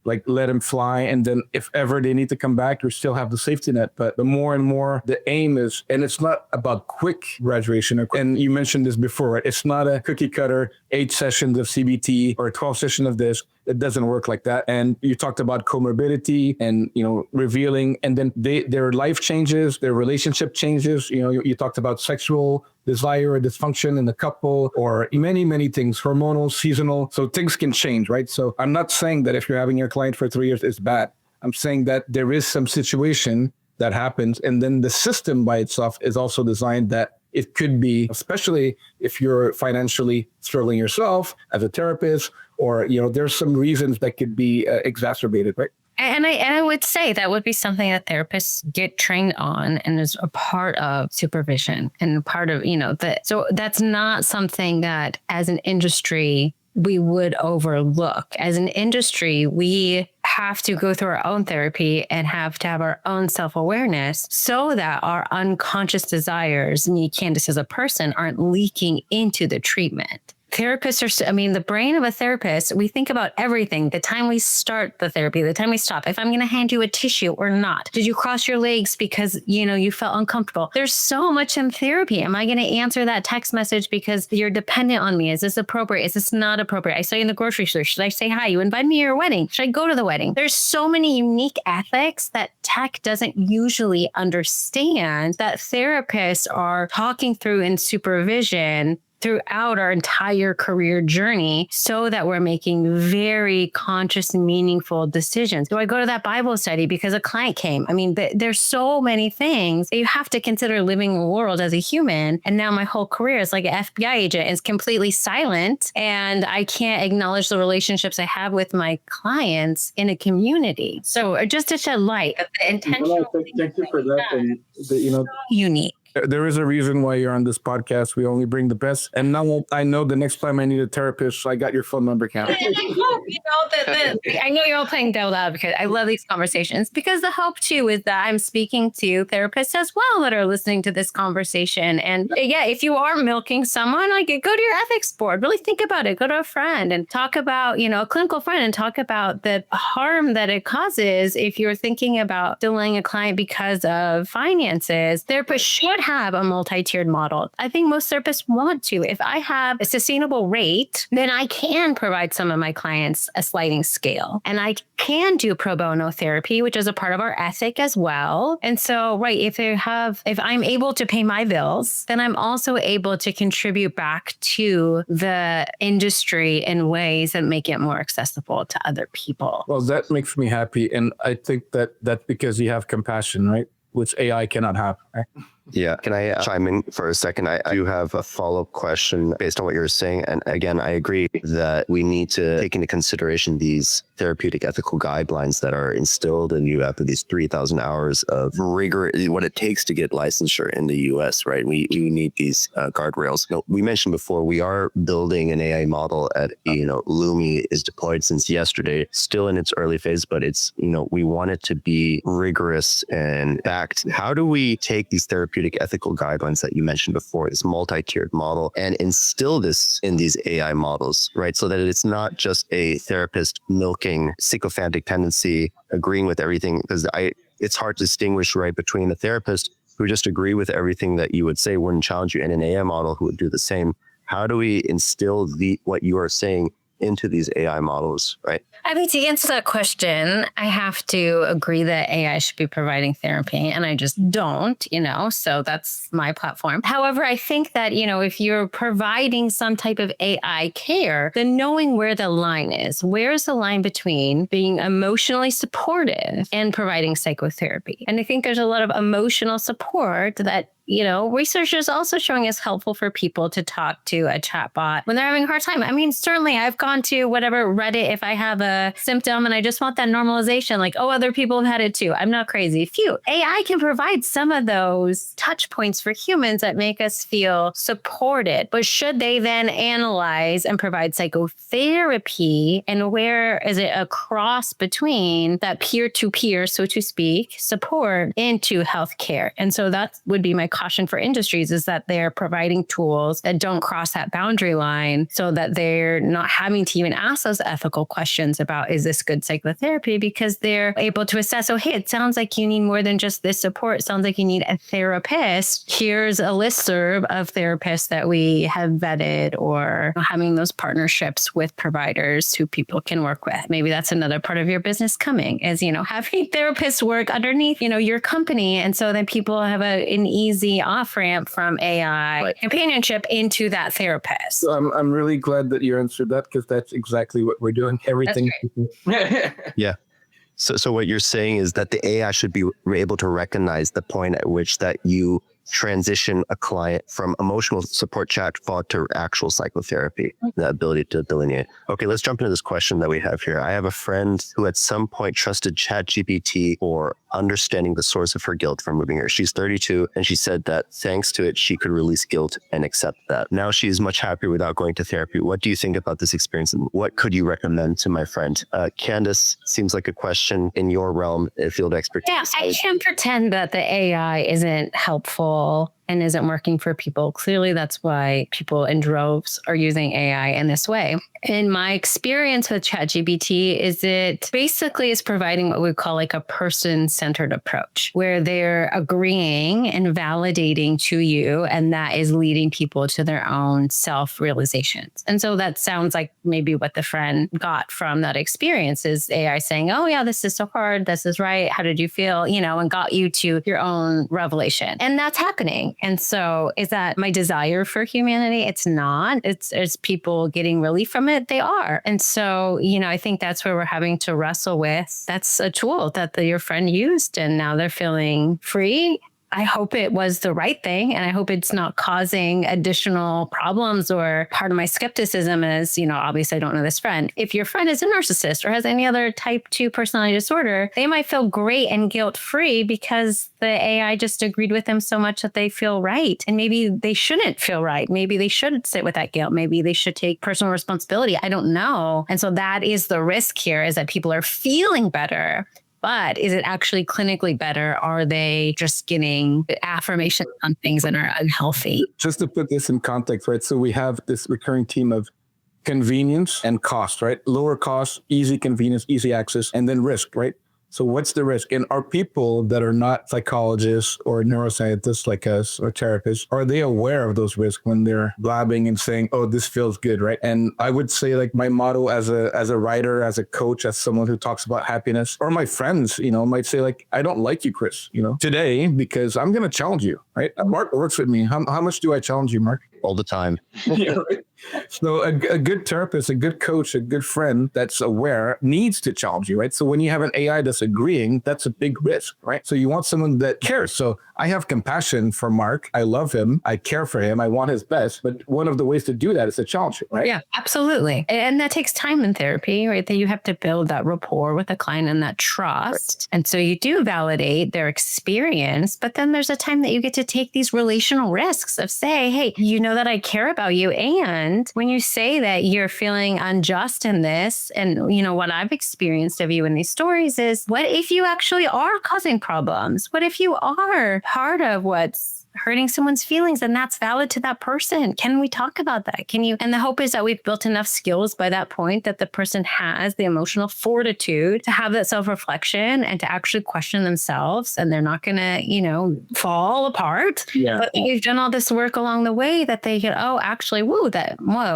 like let them fly. And then if ever they need to come back, you still have the safety net. But the more and more the aim is, and it's not about quick graduation. And you mentioned this before, right? It's not a cookie cutter, 8 sessions of CBT or 12 sessions of this. It doesn't work like that. And you talked about comorbidity and, revealing, and then their life changes, their relationship changes. You talked about sexual desire or dysfunction in the couple or many, many things, hormonal, seasonal. So things can change, right? So I'm not saying that if you're having your client for 3 years, it's bad. I'm saying that there is some situation that happens. And then the system by itself is also designed that it could be, especially if you're financially struggling yourself as a therapist, or, there's some reasons that could be exacerbated, right? And I would say that would be something that therapists get trained on and is a part of supervision and part of, that. So that's not something that as an industry we would overlook. As an industry, we have to go through our own therapy and have to have our own self-awareness so that our unconscious desires, me, Candace, as a person, aren't leaking into the treatment. Therapists are, the brain of a therapist, we think about everything. The time we start the therapy, the time we stop, if I'm going to hand you a tissue or not. Did you cross your legs because, you felt uncomfortable? There's so much in therapy. Am I going to answer that text message because you're dependent on me? Is this appropriate? Is this not appropriate? I saw you in the grocery store. Should I say hi? You invite me to your wedding. Should I go to the wedding? There's so many unique ethics that tech doesn't usually understand that therapists are talking through in supervision throughout our entire career journey so that we're making very conscious and meaningful decisions. Do I go to that Bible study because a client came? There's so many things that you have to consider living in the world as a human. And now my whole career is like an FBI agent is completely silent and I can't acknowledge the relationships I have with my clients in a community. So just to shed light, the intentional. Thank you for that. And so unique. There is a reason why you're on this podcast. We only bring the best. And now I know the next time I need a therapist, I got your phone number, Cam. I know you're all playing devil advocate. I love these conversations because the hope too is that I'm speaking to therapists as well that are listening to this conversation. And yeah, if you are milking someone, like go to your ethics board, really think about it. Go to a friend and talk about, a clinical friend and talk about the harm that it causes if you're thinking about delaying a client because of finances. Therapists should have a multi-tiered model. I think most therapists want to. If I have a sustainable rate, then I can provide some of my clients a sliding scale. And I can do pro bono therapy, which is a part of our ethic as well. And so, right, if I'm able to pay my bills, then I'm also able to contribute back to the industry in ways that make it more accessible to other people. Well, that makes me happy. And I think that's because you have compassion, right? Which AI cannot have, right? Yeah. Can I chime in for a second? I do have a follow-up question based on what you're saying. And again, I agree that we need to take into consideration these therapeutic ethical guidelines that are instilled in you after these 3,000 hours of rigor, what it takes to get licensure in the US, right? We need these guardrails. We mentioned before, we are building an AI model at, Lumi is deployed since yesterday, still in its early phase, but it's, we want it to be rigorous and backed. How do we take these therapeutic ethical guidelines that you mentioned before, this multi-tiered model, and instill this in these AI models, right? So that it's not just a therapist milking sycophantic tendency, agreeing with everything, because it's hard to distinguish, right, between a therapist who just agree with everything that you would say, wouldn't challenge you, and an AI model who would do the same. How do we instill what you are saying into these AI models, right? I mean, to answer that question, I have to agree that AI should be providing therapy, and I just don't, so that's my platform. However, I think that, if you're providing some type of AI care, then knowing where the line is, where's the line between being emotionally supportive and providing psychotherapy? And I think there's a lot of emotional support that research is also showing is helpful for people to talk to a chatbot when they're having a hard time. I mean, certainly I've gone to whatever Reddit if I have a symptom and I just want that normalization, like, oh, other people have had it too. I'm not crazy. Phew. AI can provide some of those touch points for humans that make us feel supported. But should they then analyze and provide psychotherapy? And where is it a cross between that peer-to-peer, so to speak, support into healthcare? And so that would be my caution for industries, is that they're providing tools that don't cross that boundary line, so that they're not having to even ask those ethical questions about, is this good psychotherapy? Because they're able to assess, oh, hey, it sounds like you need more than just this support. It sounds like you need a therapist. Here's a listserv of therapists that we have vetted, or having those partnerships with providers who people can work with. Maybe that's another part of your business coming, is, having therapists work underneath, your company. And so then people have an easy off-ramp from AI companionship into that therapist. So I'm really glad that you answered that, because that's exactly what we're doing. Everything. Yeah. So what you're saying is that the AI should be able to recognize the point at which that you transition a client from emotional support chatbot to actual psychotherapy, the ability to delineate. Okay, let's jump into this question that we have here. I have a friend who at some point trusted ChatGPT for understanding the source of her guilt for moving here. She's 32, and she said that thanks to it, she could release guilt and accept that. Now she is much happier without going to therapy. What do you think about this experience, and what could you recommend to my friend? Candace, seems like a question in your realm, field expertise. Yeah, I can't pretend that the AI isn't helpful and isn't working for people. Clearly, that's why people in droves are using AI in this way. In my experience with ChatGPT, is it basically is providing what we call like a person-centered approach, where they're agreeing and validating to you, and that is leading people to their own self-realizations. And so that sounds like maybe what the friend got from that experience is AI saying, oh yeah, this is so hard, this is right, how did you feel, and got you to your own revelation. And that's happening. And so is that my desire for humanity? It's not. It's people getting relief from it. They are. And so, I think that's where we're having to wrestle with. That's a tool that your friend used, and now they're feeling free. I hope it was the right thing, and I hope it's not causing additional problems. Or part of my skepticism is, obviously I don't know this friend. If your friend is a narcissist or has any other type 2 personality disorder, they might feel great and guilt-free because the AI just agreed with them so much that they feel right. And maybe they shouldn't feel right. Maybe they should sit with that guilt. Maybe they should take personal responsibility. I don't know. And so that is the risk here, is that people are feeling better. But is it actually clinically better? Are they just getting affirmation on things that are unhealthy? Just to put this in context, right? So we have this recurring theme of convenience and cost, right? Lower cost, easy convenience, easy access, and then risk, right? So what's the risk? And are people that are not psychologists or neuroscientists like us or therapists, are they aware of those risks when they're blabbing and saying, oh, this feels good, right? And I would say, like, my motto as a writer, as a coach, as someone who talks about happiness, or my friends, might say, like, I don't like you, Chris, today, because I'm going to challenge you, right? Mark works with me. How much do I challenge you, Mark? All the time. Yeah, right? So a good therapist, a good coach, a good friend that's aware needs to challenge you, right? So when you have an AI that's agreeing, that's a big risk, right? So you want someone that cares. So I have compassion for Mark. I love him. I care for him. I want his best. But one of the ways to do that is to challenge him, right? Yeah, absolutely. And that takes time in therapy, right? That you have to build that rapport with the client and that trust. And so you do validate their experience, but then there's a time that you get to take these relational risks of say, hey, you know that I care about you. And when you say that you're feeling unjust in this, and you know what I've experienced of you in these stories is, what if you actually are causing problems? What if you are part of what's hurting someone's feelings and that's valid to that person? Can we talk about that? Can you? And the hope is that we've built enough skills by that point that the person has the emotional fortitude to have that self-reflection and to actually question themselves, and they're not going to, you know, fall apart. Yeah. But you've done all this work along the way that they get, oh, actually, whoa,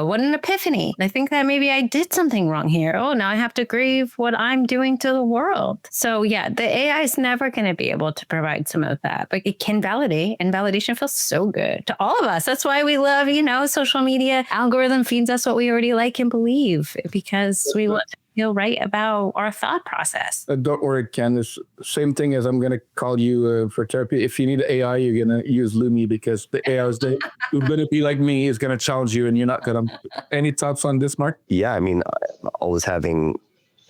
what an epiphany. I think that maybe I did something wrong here. Oh, now I have to grieve what I'm doing to the world. So yeah, the AI is never going to be able to provide some of that, but it can validate, and validation feels so good to all of us. That's why we love, you know, social media. Algorithm feeds us what we already like and believe because we want to feel right about our thought process. Don't worry, Candice. Same thing as I'm going to call you for therapy. If you need AI, you're going to use Lumi because the AI is going to be like me, is going to challenge you and you're not going to. Any thoughts on this, Mark? Yeah, I mean, I'm always having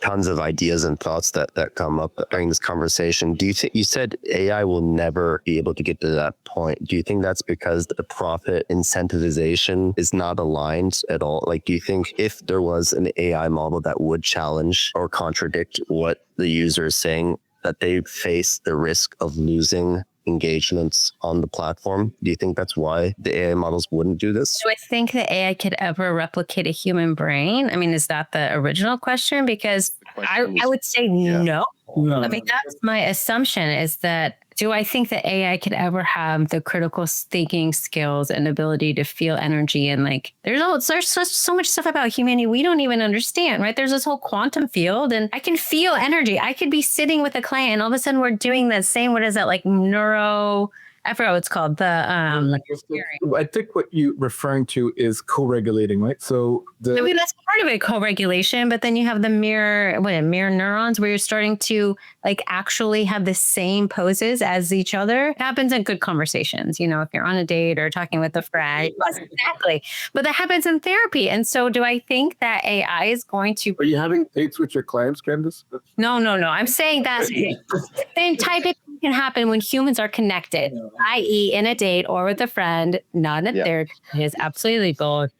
tons of ideas and thoughts that come up during this conversation. Do you think, you said AI will never be able to get to that point? Do you think that's because the profit incentivization is not aligned at all? Like, do you think if there was an AI model that would challenge or contradict what the user is saying, that they face the risk of losing engagements on the platform? Do you think that's why the AI models wouldn't do this? Do I think the AI could ever replicate a human brain? I mean, is that the original question? Because I would say no. I mean, that's my assumption is that, do I think that AI could ever have the critical thinking skills and ability to feel energy? And like, there's so much stuff about humanity we don't even understand, right? There's this whole quantum field and I can feel energy. I could be sitting with a client and all of a sudden we're doing the same, what is that, like I forgot what it's called. I think what you're referring to is co-regulating, right? So I mean, that's part of it, co-regulation, but then you have the mirror neurons where you're starting to like actually have the same poses as each other. It happens in good conversations, you know, if you're on a date or talking with a friend. Exactly. But that happens in therapy. And so do I think that AI is going to... Are you having dates with your clients, Candice? No. I'm saying that the same type of thing can happen when humans are connected, i.e. in a date or with a friend, not in a therapy. It is absolutely both.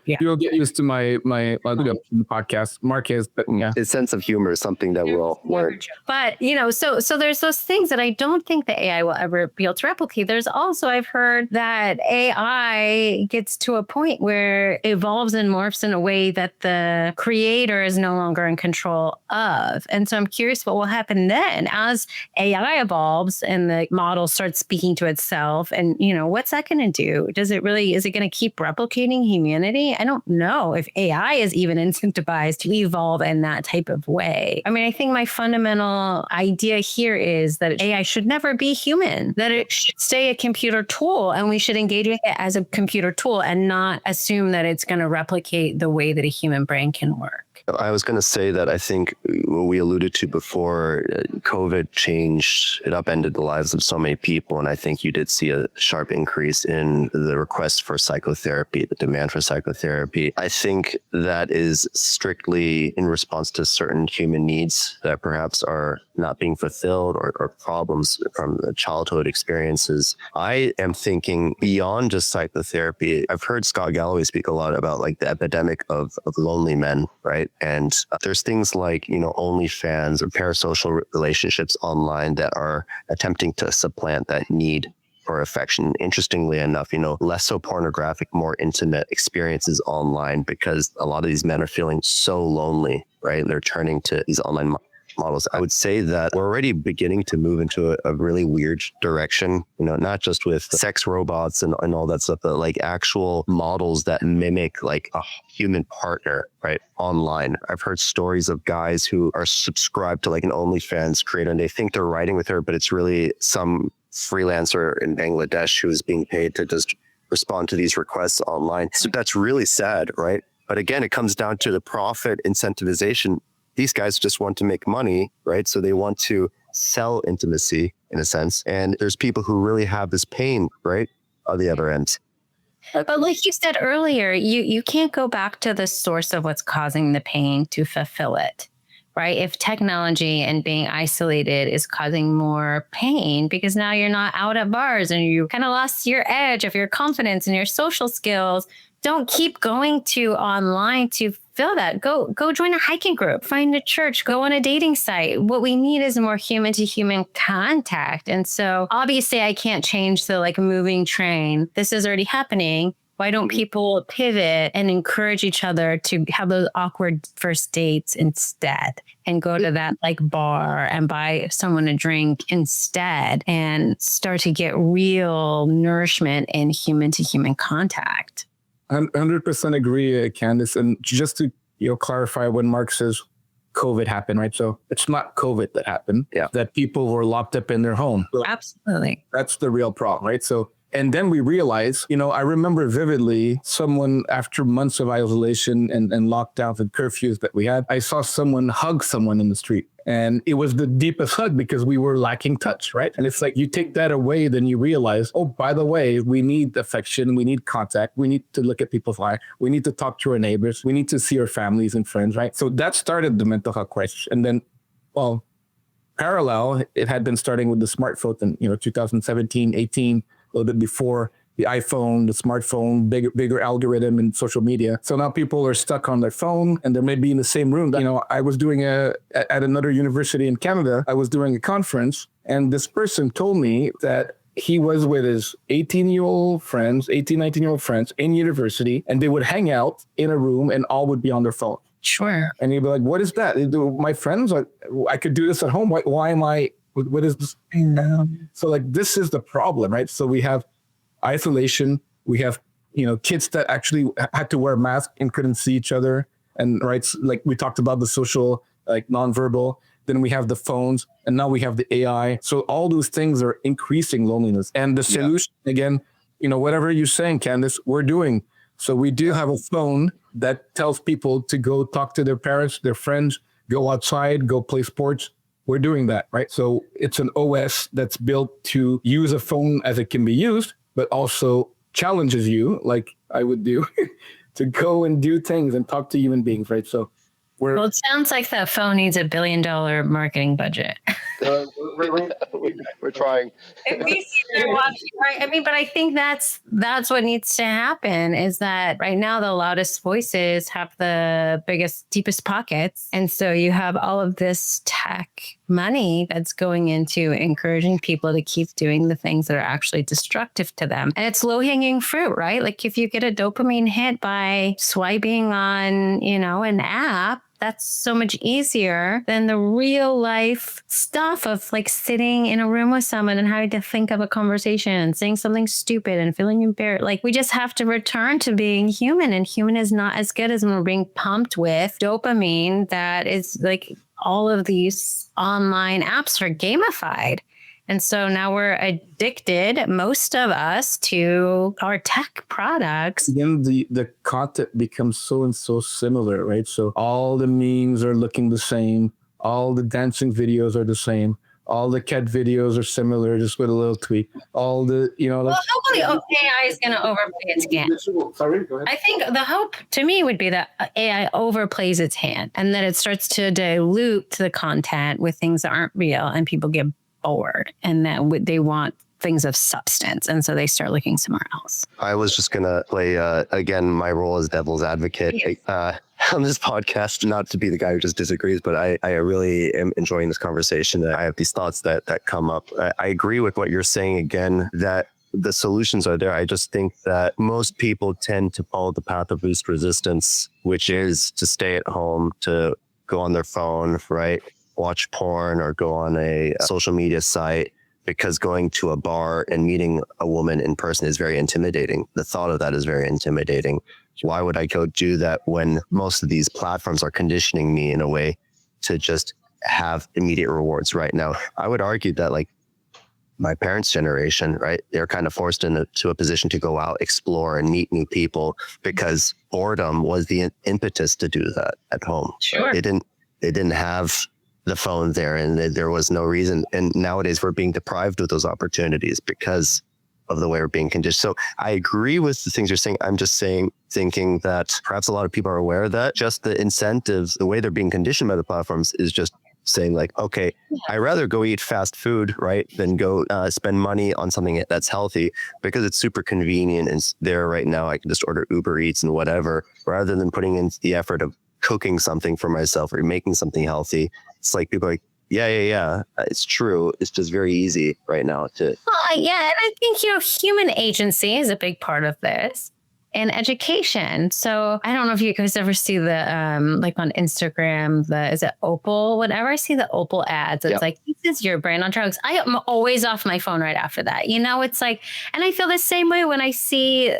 Yeah. You'll get used to my podcast, Marquez. But yeah, His sense of humor is something that will work. But you know, so there's those things that I don't think the AI will ever be able to replicate. There's also, I've heard that AI gets to a point where it evolves and morphs in a way that the creator is no longer in control of. And so I'm curious what will happen then as AI evolves and the model starts speaking to itself. And you know, what's that going to do? Is it going to keep replicating humanity? I don't know if AI is even incentivized to evolve in that type of way. I mean, I think my fundamental idea here is that AI should never be human, that it should stay a computer tool, and we should engage with it as a computer tool and not assume that it's going to replicate the way that a human brain can work. I was going to say that I think what we alluded to before, COVID changed, it upended the lives of so many people. And I think you did see a sharp increase in the request for psychotherapy, the demand for psychotherapy. I think that is strictly in response to certain human needs that perhaps are not being fulfilled or problems from the childhood experiences. I am thinking beyond just psychotherapy. I've heard Scott Galloway speak a lot about like the epidemic of lonely men, right? And there's things like, you know, OnlyFans or parasocial relationships online that are attempting to supplant that need for affection. Interestingly enough, you know, less so pornographic, more intimate experiences online, because a lot of these men are feeling so lonely, right? They're turning to these online models. I would say that we're already beginning to move into a really weird direction, you know, not just with sex robots and all that stuff, but like actual models that mimic like a human partner, right? Online. I've heard stories of guys who are subscribed to like an OnlyFans creator and they think they're writing with her, but it's really some freelancer in Bangladesh who is being paid to just respond to these requests online. So that's really sad, right? But again, it comes down to the profit incentivization. These guys just want to make money, right? So they want to sell intimacy in a sense. And there's people who really have this pain, right, on the other end. But like you said earlier, you can't go back to the source of what's causing the pain to fulfill it, right? If technology and being isolated is causing more pain because now you're not out at bars and you kind of lost your edge of your confidence and your social skills, don't keep going to online to fill that. Go join a hiking group, find a church, go on a dating site. What we need is more human to human contact. And so obviously I can't change the like moving train. This is already happening. Why don't people pivot and encourage each other to have those awkward first dates instead and go to that like bar and buy someone a drink instead and start to get real nourishment in human to human contact? 100% agree, Candice. And just to clarify, when Mark says COVID happened, right? So it's not COVID that happened. Yeah. That people were locked up in their home. Absolutely. That's the real problem, right? So, and then we realized, I remember vividly someone after months of isolation and lockdowns and curfews that we had, I saw someone hug someone in the street. And it was the deepest hug because we were lacking touch, right? And it's like you take that away, then you realize, oh, by the way, we need affection, we need contact, we need to look at people's eyes, we need to talk to our neighbors, we need to see our families and friends, right? So that started the mental health crisis. And then, well, parallel, it had been starting with the smartphone in 2017, 18, a little bit before the iPhone, the smartphone, bigger algorithm and social media. So now people are stuck on their phone and they may be in the same room. I was doing at another university in Canada, I was doing a conference and this person told me that he was with his 19-year-old friends in university and they would hang out in a room and all would be on their phone. Sure. And he'd be like, what is that? My friends, I could do this at home. Why am I, what is this? So like, this is the problem, right? So we have isolation. We have, kids that actually had to wear masks and couldn't see each other. And right, like we talked about the social, like nonverbal. Then we have the phones and now we have the AI. So all those things are increasing loneliness. And the solution, again, whatever you're saying, Candice, we're doing. So we do have a phone that tells people to go talk to their parents, their friends, go outside, go play sports. We're doing that, right? So it's an OS that's built to use a phone as it can be used, but also challenges you, like I would do, to go and do things and talk to human beings, right? So well, it sounds like that phone needs $1 billion marketing budget. We're trying. At least they're watching, right? I mean, but I think that's what needs to happen is that right now the loudest voices have the biggest, deepest pockets. And so you have all of this tech money that's going into encouraging people to keep doing the things that are actually destructive to them. And it's low hanging fruit, right? Like if you get a dopamine hit by swiping on, an app, that's so much easier than the real life stuff of like sitting in a room with someone and having to think of a conversation and saying something stupid and feeling embarrassed. Like we just have to return to being human, and human is not as good as when we're being pumped with dopamine that is like all of these online apps are gamified. And so now we're addicted, most of us, to our tech products. Then the content becomes so and so similar, right? So all the memes are looking the same. All the dancing videos are the same. All the cat videos are similar, just with a little tweak. All the, Well, hopefully AI is going to overplay its hand. Sorry, go ahead. I think the hope to me would be that AI overplays its hand and that it starts to dilute the content with things that aren't real and people get bored and that they want things of substance. And so they start looking somewhere else. I was just going to play, again, my role as devil's advocate on this podcast, not to be the guy who just disagrees, but I really am enjoying this conversation. I have these thoughts that come up. I agree with what you're saying, again, that the solutions are there. I just think that most people tend to follow the path of least resistance, which is to stay at home, to go on their phone, right? Watch porn or go on a social media site, because going to a bar and meeting a woman in person is very intimidating. The thought of that is very intimidating. Why would I go do that when most of these platforms are conditioning me in a way to just have immediate rewards right now? I would argue that like my parents' generation, right? They're kind of forced into a position to go out, explore, and meet new people because boredom was the impetus to do that at home. Sure. They didn't have the phone there, and there was no reason. And nowadays we're being deprived of those opportunities because of the way we're being conditioned. So I agree with the things you're saying. I'm just thinking that perhaps a lot of people are aware that just the incentives, the way they're being conditioned by the platforms is just saying like, okay, I'd rather go eat fast food, right, than go spend money on something that's healthy because it's super convenient and it's there right now. I can just order Uber Eats and whatever, rather than putting in the effort of cooking something for myself or making something healthy. It's like people are like, yeah. It's true. It's just very easy right now to. Well, yeah. And I think, human agency is a big part of this. And education. So I don't know if you guys ever see the, like on Instagram, is it Opal? Whenever I see the Opal ads, it's like, this is your brand on drugs. I am always off my phone right after that. It's like, and I feel the same way when I see,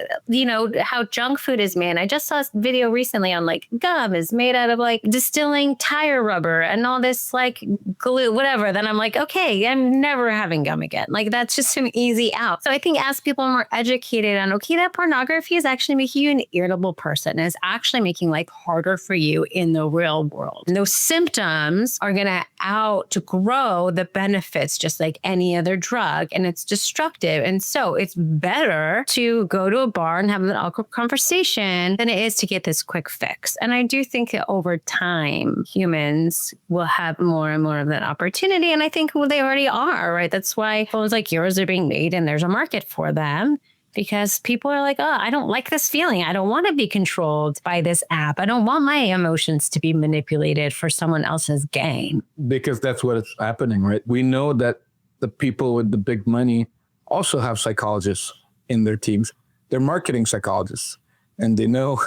how junk food is made. I just saw a video recently on like gum is made out of like distilling tire rubber and all this like glue, whatever. Then I'm like, okay, I'm never having gum again. Like that's just an easy out. So I think as people are more educated on, okay, that pornography is actually making you an irritable person. It's actually making life harder for you in the real world. And those symptoms are going to outgrow the benefits, just like any other drug, and it's destructive. And so it's better to go to a bar and have an awkward conversation than it is to get this quick fix. And I do think that over time, humans will have more and more of that opportunity. And I think they already are, right? That's why phones like yours are being made and there's a market for them. Because people are like, oh, I don't like this feeling. I don't want to be controlled by this app. I don't want my emotions to be manipulated for someone else's gain. Because that's what is happening, right? We know that the people with the big money also have psychologists in their teams. They're marketing psychologists, and they know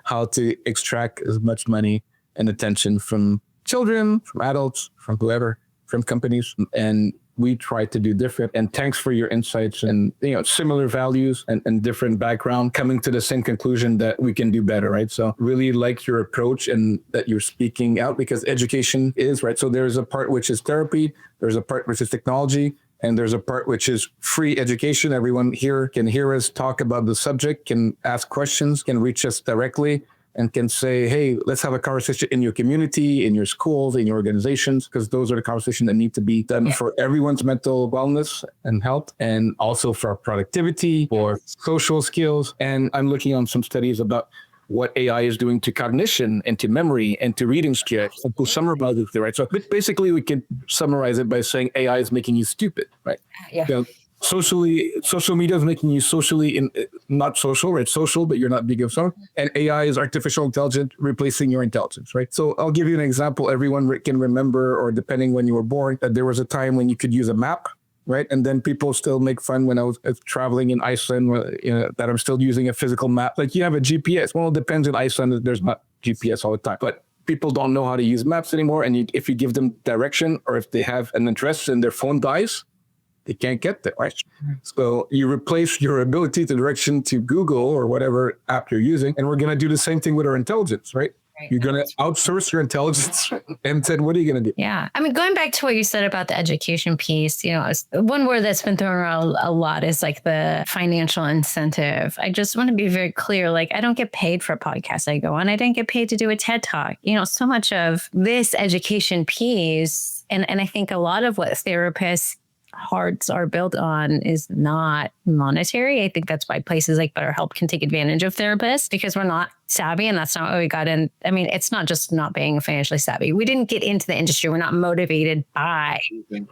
how to extract as much money and attention from children, from adults, from whoever, from companies. And we try to do different. And thanks for your insights and similar values and different background, coming to the same conclusion that we can do better, right? So really like your approach and that you're speaking out, because education is, right? So there's a part which is therapy, there's a part which is technology, and there's a part which is free education. Everyone here can hear us talk about the subject, can ask questions, can reach us directly, and can say, hey, let's have a conversation in your community, in your schools, in your organizations, because those are the conversations that need to be done for everyone's mental wellness and health, and also for productivity, for social skills. And I'm looking on some studies about what AI is doing to cognition and to memory and to reading skills and to summarize it, right? So basically we can summarize it by saying AI is making you stupid, right? Yeah. Social media is making you not social, right? Social, but you're not being of social. And AI is artificial intelligence replacing your intelligence, right? So I'll give you an example. Everyone can remember, or depending when you were born, that there was a time when you could use a map, right? And then people still make fun when I was traveling in Iceland, that I'm still using a physical map. Like, you have a GPS. Well, it depends in Iceland. There's not GPS all the time, but people don't know how to use maps anymore. And if you give them direction, or if they have an interest and their phone dies, they can't get there, right? So you replace your ability to direction to Google or whatever app you're using. And we're going to do the same thing with our intelligence, right? You're going to outsource your intelligence. And then what are you going to do? Yeah. I mean, going back to what you said about the education piece, one word that's been thrown around a lot is like the financial incentive. I just want to be very clear. Like, I don't get paid for a podcast I go on. I didn't get paid to do a TED Talk. So much of this education piece, and I think a lot of what therapists' hearts are built on is not monetary. I think that's why places like BetterHelp can take advantage of therapists, because we're not savvy, and that's not what we got in. I mean, it's not just not being financially savvy. We didn't get into the industry. We're not motivated by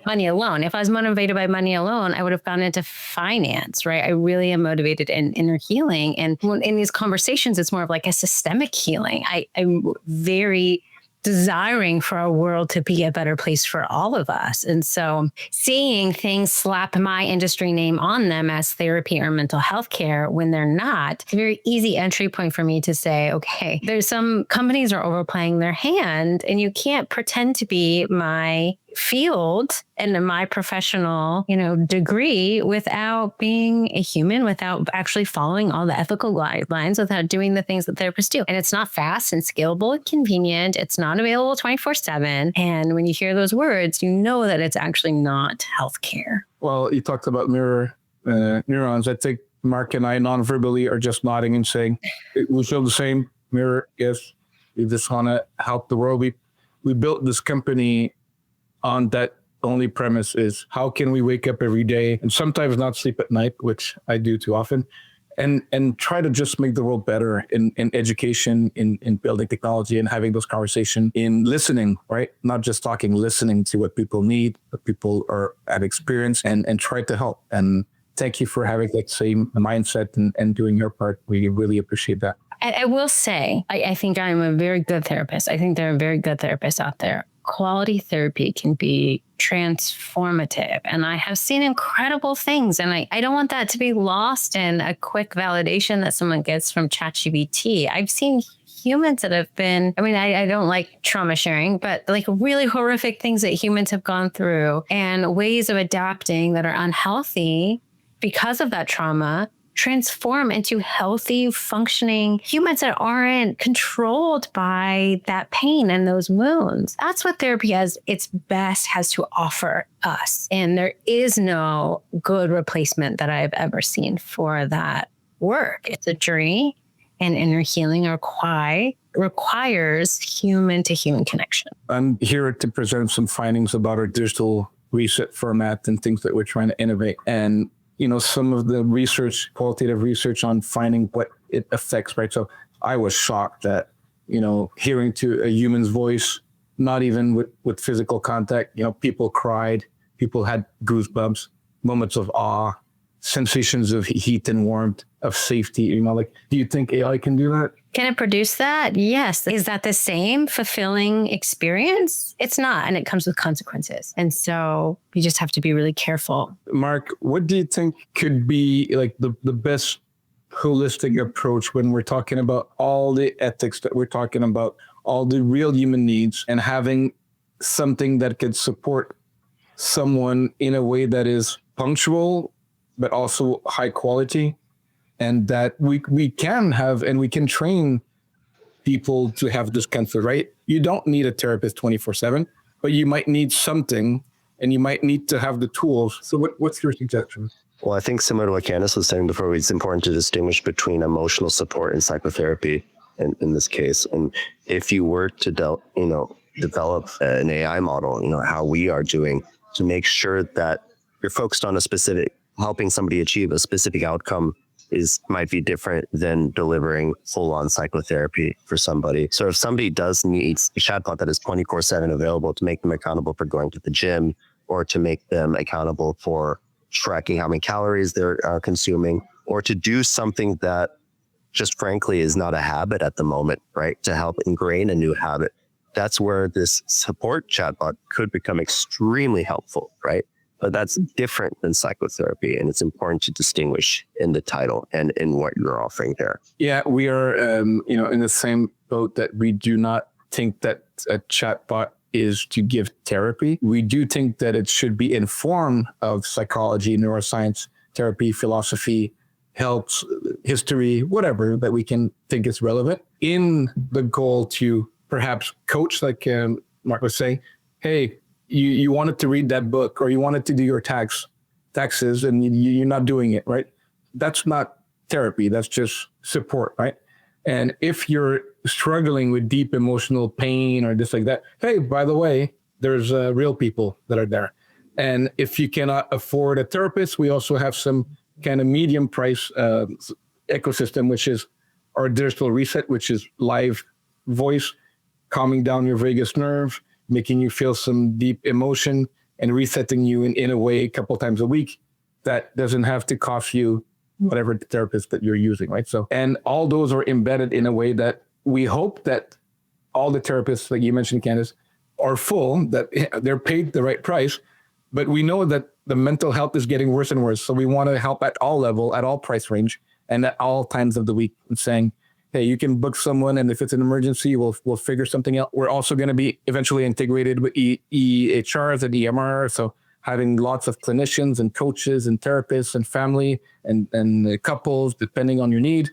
money alone. If I was motivated by money alone, I would have gone into finance, right? I really am motivated in inner healing. And in these conversations, it's more of like a systemic healing. I'm very desiring for a world to be a better place for all of us. And so seeing things slap my industry name on them as therapy or mental health care when they're not, it's a very easy entry point for me to say, okay, there's some companies are overplaying their hand, and you can't pretend to be my field and my professional, degree without being a human, without actually following all the ethical guidelines, without doing the things that therapists do. And it's not fast and scalable and convenient. It's not available 24/7. And when you hear those words, you know that it's actually not healthcare. Well, you talked about mirror neurons. I think Mark and I non-verbally are just nodding and saying, we feel the same. Mirror, yes. We just want to help the world. We built this company on that only premise is how can we wake up every day and sometimes not sleep at night, which I do too often, and try to just make the world better in education, in building technology and having those conversations, in listening, right? Not just talking, listening to what people need, what people have experienced, and try to help. And thank you for having that same mindset and doing your part. We really appreciate that. I will say, I think I'm a very good therapist. I think there are very good therapists out there. Quality therapy can be transformative. And I have seen incredible things. And I don't want that to be lost in a quick validation that someone gets from ChatGPT. I've seen humans that have been, I don't like trauma sharing, but like really horrific things that humans have gone through and ways of adapting that are unhealthy because of that trauma transform into healthy, functioning humans that aren't controlled by that pain and those wounds. That's what therapy has its best has to offer us. And there is no good replacement that I've ever seen for that work. It's a journey, and inner healing requires human to human connection. I'm here to present some findings about our digital reset format and things that we're trying to innovate. And some of the research, qualitative research on finding what it affects, right? So I was shocked that, hearing to a human's voice, not even with physical contact, people cried, people had goosebumps, moments of awe, sensations of heat and warmth, of safety, do you think AI can do that? Can it produce that? Yes. Is that the same fulfilling experience? It's not, and it comes with consequences. And so you just have to be really careful. Mark, what do you think could be like the best holistic approach when we're talking about all the ethics that we're talking about, all the real human needs, and having something that could support someone in a way that is punctual, but also high quality, and that we can have and we can train people to have this comfort, right? You don't need a therapist 24/7, but you might need something, and you might need to have the tools. So what's your suggestion? Well, I think similar to what Candice was saying before, it's important to distinguish between emotional support and psychotherapy in this case. And if you were to develop an AI model, how we are doing, to make sure that you're focused on helping somebody achieve a specific outcome might be different than delivering full-on psychotherapy for somebody. So if somebody does need a chatbot that is 24/7 available to make them accountable for going to the gym, or to make them accountable for tracking how many calories they're consuming, or to do something that just frankly is not a habit at the moment, right? To help ingrain a new habit, that's where this support chatbot could become extremely helpful, right? But that's different than psychotherapy, and it's important to distinguish in the title and in what you're offering there. Yeah, we are, in the same boat that we do not think that a chatbot is to give therapy. We do think that it should be informed of psychology, neuroscience, therapy, philosophy, health, history, whatever that we can think is relevant, in the goal to perhaps coach, like Mark was saying, hey, you wanted to read that book, or you wanted to do your taxes, and you're not doing it, right? That's not therapy. That's just support, right? And if you're struggling with deep emotional pain or this like that, hey, by the way, there's real people that are there. And if you cannot afford a therapist, we also have some kind of medium price ecosystem, which is our digital reset, which is live voice, calming down your vagus nerve, making you feel some deep emotion and resetting you in a way a couple times a week that doesn't have to cost you whatever therapist that you're using, right? So, and all those are embedded in a way that we hope that all the therapists, like you mentioned, Candice, are full, that they're paid the right price, but we know that the mental health is getting worse and worse. So we want to help at all level, at all price range, and at all times of the week, and saying, hey, you can book someone, and if it's an emergency, we'll figure something out. We're also going to be eventually integrated with EHRs and EMR. So having lots of clinicians and coaches and therapists and family and couples, depending on your need,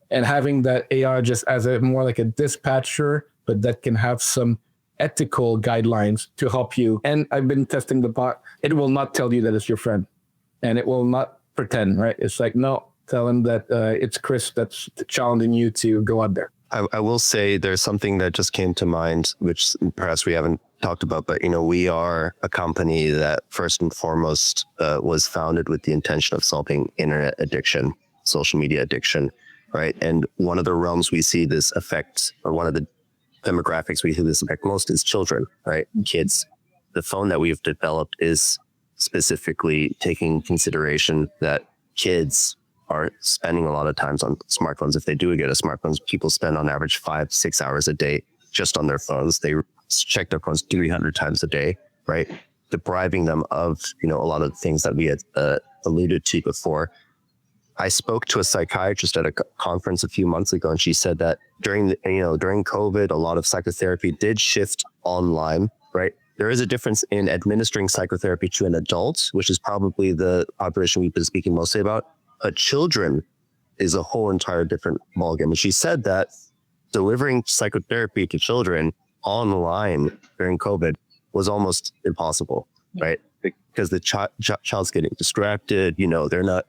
and having that AI just as a more like a dispatcher, but that can have some ethical guidelines to help you. And I've been testing the bot it will not tell you that it's your friend, and it will not pretend, right? It's like, no, tell him that it's Chris that's challenging you to go out there. I will say there's something that just came to mind, which perhaps we haven't talked about, but, we are a company that first and foremost was founded with the intention of solving internet addiction, social media addiction, right? And one of the realms we see this affect, or one of the demographics we see this affect most, is children, right? Kids. The phone that we've developed is specifically taking consideration that kids are spending a lot of times on smartphones. If they do get a smartphone, people spend on average 5-6 hours a day just on their phones. They check their phones 300 times a day, right? Depriving them of, a lot of the things that we had alluded to before. I spoke to a psychiatrist at a conference a few months ago, and she said that during COVID, a lot of psychotherapy did shift online, right? There is a difference in administering psychotherapy to an adult, which is probably the population we've been speaking mostly about. But children is a whole entire different ballgame. And she said that delivering psychotherapy to children online during COVID was almost impossible, right? Because the child's getting distracted, they're not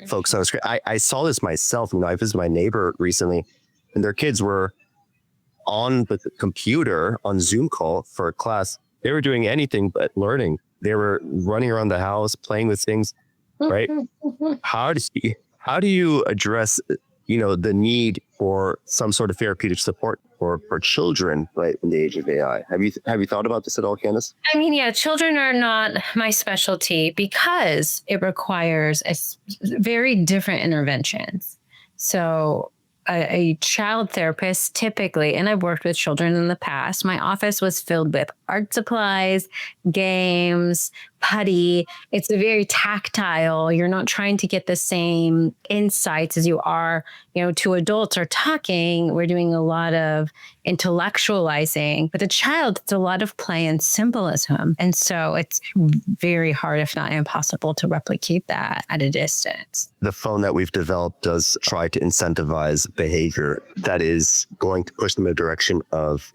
focused on the screen. I saw this myself. I visited my neighbor recently, and their kids were on the computer on Zoom call for a class. They were doing anything but learning. They were running around the house, playing with things, right? How do you address, the need for some sort of therapeutic support for children, right, in the age of AI? Have you thought about this at all, Candice? I mean, yeah, children are not my specialty because it requires very different interventions. So a child therapist typically, and I've worked with children in the past, my office was filled with art supplies, games, putty. It's very tactile. You're not trying to get the same insights as you are, two adults are talking. We're doing a lot of intellectualizing. But the child, it's a lot of play and symbolism. And so it's very hard, if not impossible, to replicate that at a distance. The phone that we've developed does try to incentivize behavior that is going to push them in a direction of,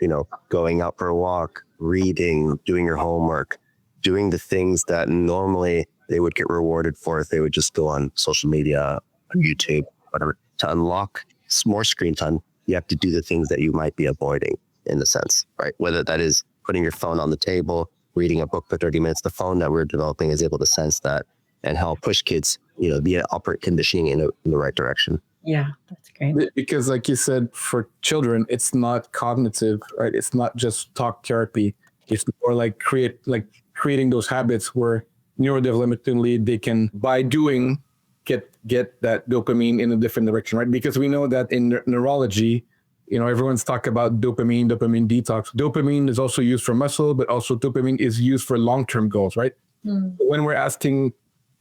going out for a walk, reading, doing your homework, doing the things that normally they would get rewarded for if they would just go on social media, on YouTube, whatever. To unlock more screen time, you have to do the things that you might be avoiding, in a sense, right? Whether that is putting your phone on the table, reading a book for 30 minutes. The phone that we're developing is able to sense that and help push kids, via operant conditioning in the right direction. Yeah, that's great. Because like you said, for children, it's not cognitive, right? It's not just talk therapy. It's more like creating those habits where neurodevelopmentally they can, by doing, get that dopamine in a different direction, right? Because we know that in neurology, everyone's talk about dopamine detox. Dopamine is also used for muscle, but also dopamine is used for long-term goals, right? When we're asking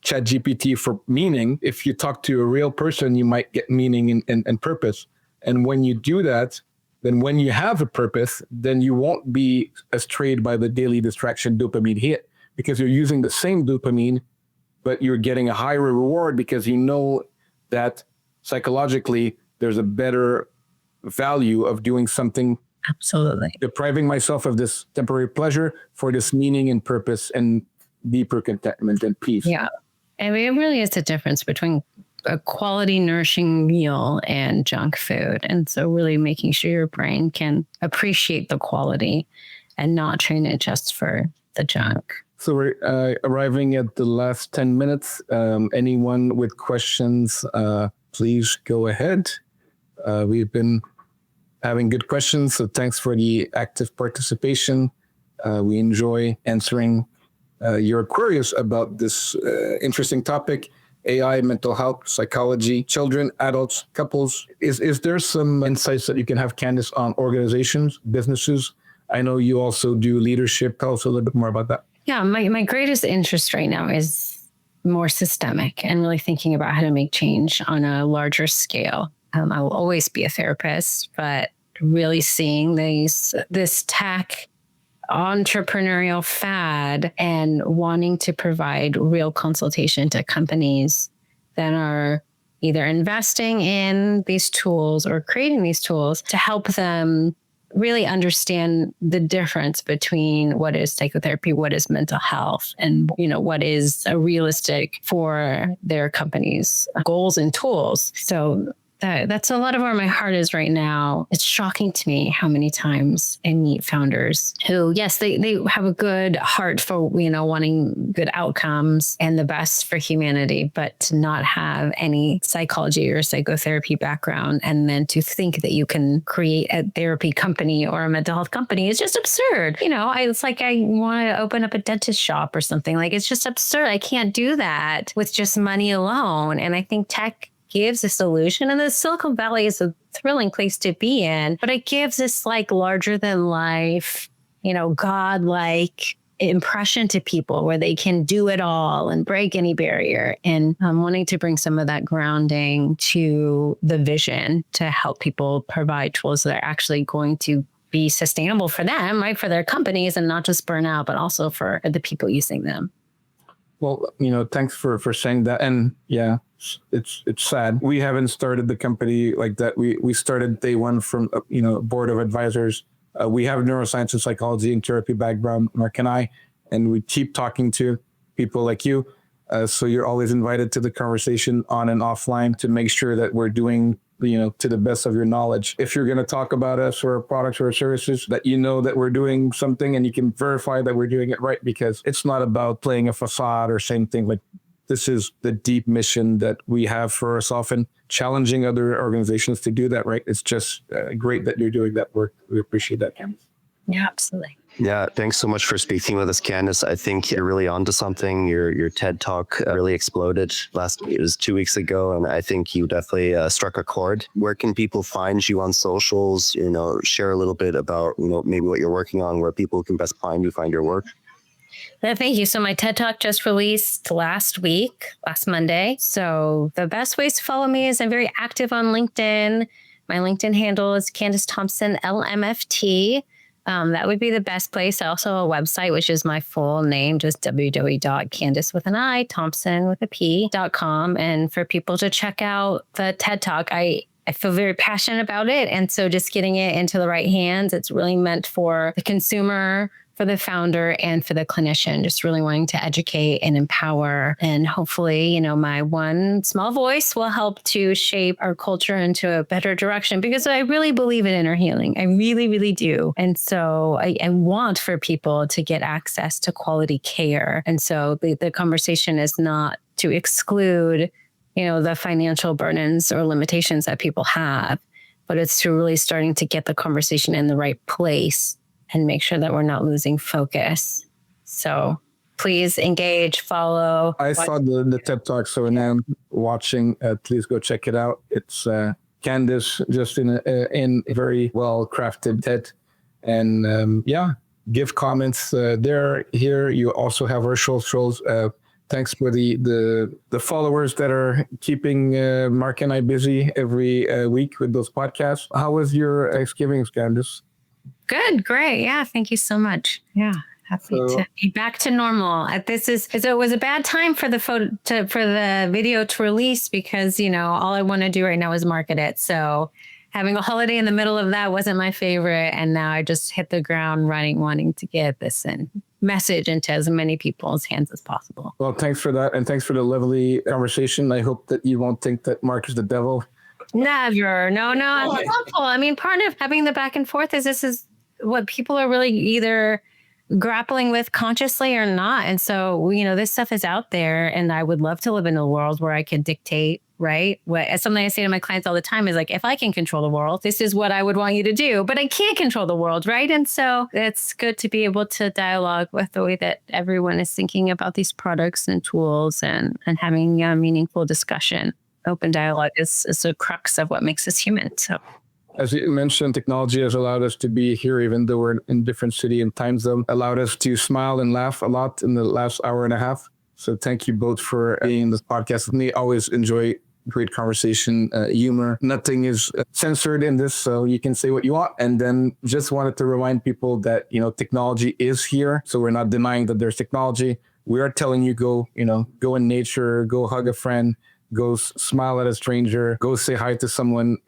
ChatGPT for meaning, if you talk to a real person, you might get meaning and purpose. And when you do that, then when you have a purpose, then you won't be astrayed by the daily distraction dopamine hit, because you're using the same dopamine, but you're getting a higher reward because you know that psychologically there's a better value of doing something. Absolutely. Depriving myself of this temporary pleasure for this meaning and purpose and deeper contentment and peace. Yeah. I mean, it really is a difference between a quality nourishing meal and junk food. And so really making sure your brain can appreciate the quality and not train it just for the junk. So we're arriving at the last 10 minutes. Anyone with questions, please go ahead. We've been having good questions, so thanks for the active participation. We enjoy answering your queries about this interesting topic: AI, mental health, psychology, children, adults, couples. Is there some insights that you can have, Candice, on organizations, businesses? I know you also do leadership. Tell us a little bit more about that. Yeah, my greatest interest right now is more systemic and really thinking about how to make change on a larger scale. I will always be a therapist, but really seeing this tech entrepreneurial fad and wanting to provide real consultation to companies that are either investing in these tools or creating these tools to help them really understand the difference between what is psychotherapy, what is mental health, and, what is realistic for their company's goals and tools. So that's a lot of where my heart is right now. It's shocking to me how many times I meet founders who, yes, they have a good heart for, wanting good outcomes and the best for humanity, but to not have any psychology or psychotherapy background. And then to think that you can create a therapy company or a mental health company is just absurd. It's like I want to open up a dentist shop or something. Like, it's just absurd. I can't do that with just money alone. And I think tech gives a solution, and the Silicon Valley is a thrilling place to be in, but it gives this like larger than life, God-like impression to people where they can do it all and break any barrier. And I'm wanting to bring some of that grounding to the vision to help people provide tools that are actually going to be sustainable for them, right? For their companies, and not just burn out, but also for the people using them. Well, thanks for saying that. And yeah, it's sad. We haven't started the company like that. We started day one from, a board of advisors. We have neuroscience and psychology and therapy background, Mark and I, and we keep talking to people like you. So you're always invited to the conversation on and offline to make sure that we're doing, to the best of your knowledge. If you're going to talk about us or our products or our services, that that we're doing something and you can verify that we're doing it right, because it's not about playing a facade or saying things like, this is the deep mission that we have for us, often challenging other organizations to do that, right? It's just great that you're doing that work. We appreciate that, Candice. Yeah, absolutely. Yeah, thanks so much for speaking with us, Candice. I think you're really onto something. Your TED Talk really exploded. It was 2 weeks ago, and I think you definitely struck a chord. Where can people find you on socials? Share a little bit about maybe what you're working on, where people can best find your work. Thank you. So my TED Talk just released last Monday. So the best ways to follow me is I'm very active on LinkedIn. My LinkedIn handle is Candice Thompson, LMFT. That would be the best place. I also have a website, which is my full name, just www.candice.com. And for people to check out the TED Talk, I feel very passionate about it. And so just getting it into the right hands, it's really meant for the consumer, for the founder, and for the clinician, just really wanting to educate and empower. And hopefully, my one small voice will help to shape our culture into a better direction, because I really believe in inner healing. I really, really do. And so I want for people to get access to quality care. And so the conversation is not to exclude, the financial burdens or limitations that people have, but it's to really starting to get the conversation in the right place and make sure that we're not losing focus. So please engage, follow. I saw the TED Talk, so now watching, please go check it out. It's Candice, just in a very well-crafted TED. And give comments there. Here, you also have our socials. Thanks for the followers that are keeping Mark and I busy every week with those podcasts. How was your Thanksgiving, Candice? Good, great. Yeah, thank you so much. Yeah, happy to be back to normal. It was a bad time for the video to release, because all I want to do right now is market it. So having a holiday in the middle of that wasn't my favorite, and now I just hit the ground running, wanting to get this message into as many people's hands as possible. Well, thanks for that, and thanks for the lovely conversation. I hope that you won't think that Mark is the devil. Never. No, it's helpful. I mean, part of having the back and forth is this is what people are really either grappling with consciously or not. And so, this stuff is out there, and I would love to live in a world where I could dictate, right? Something I say to my clients all the time is like, if I can control the world, this is what I would want you to do, but I can't control the world, right? And so it's good to be able to dialogue with the way that everyone is thinking about these products and tools, and having a meaningful discussion. Open dialogue is the crux of what makes us human. So, as you mentioned, technology has allowed us to be here, even though we're in different city and time zone, allowed us to smile and laugh a lot in the last hour and a half. So thank you both for being in this podcast with me. Always enjoy great conversation, humor. Nothing is censored in this, so you can say what you want. And then just wanted to remind people that, technology is here. So we're not denying that there's technology. We are telling you, go in nature, go hug a friend, go smile at a stranger, go say hi to someone,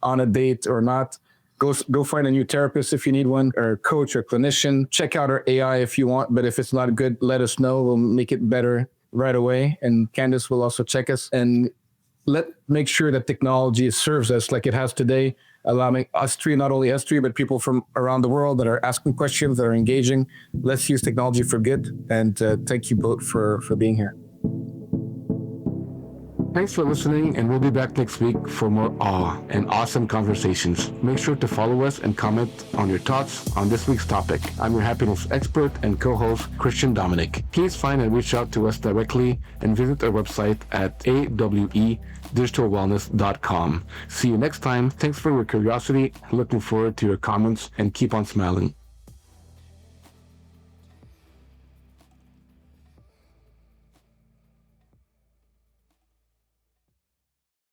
on a date or not. Go find a new therapist if you need one, or coach or clinician. Check out our AI if you want, but if it's not good, let us know. We'll make it better right away. And Candice will also check us and make sure that technology serves us like it has today, allowing us three, not only us three, but people from around the world that are asking questions, that are engaging. Let's use technology for good. And thank you both for being here. Thanks for listening, and we'll be back next week for more awe and awesome conversations. Make sure to follow us and comment on your thoughts on this week's topic. I'm your happiness expert and co-host, Christian Dominic. Please find and reach out to us directly and visit our website at awedigitalwellness.com. See you next time. Thanks for your curiosity. Looking forward to your comments, and keep on smiling.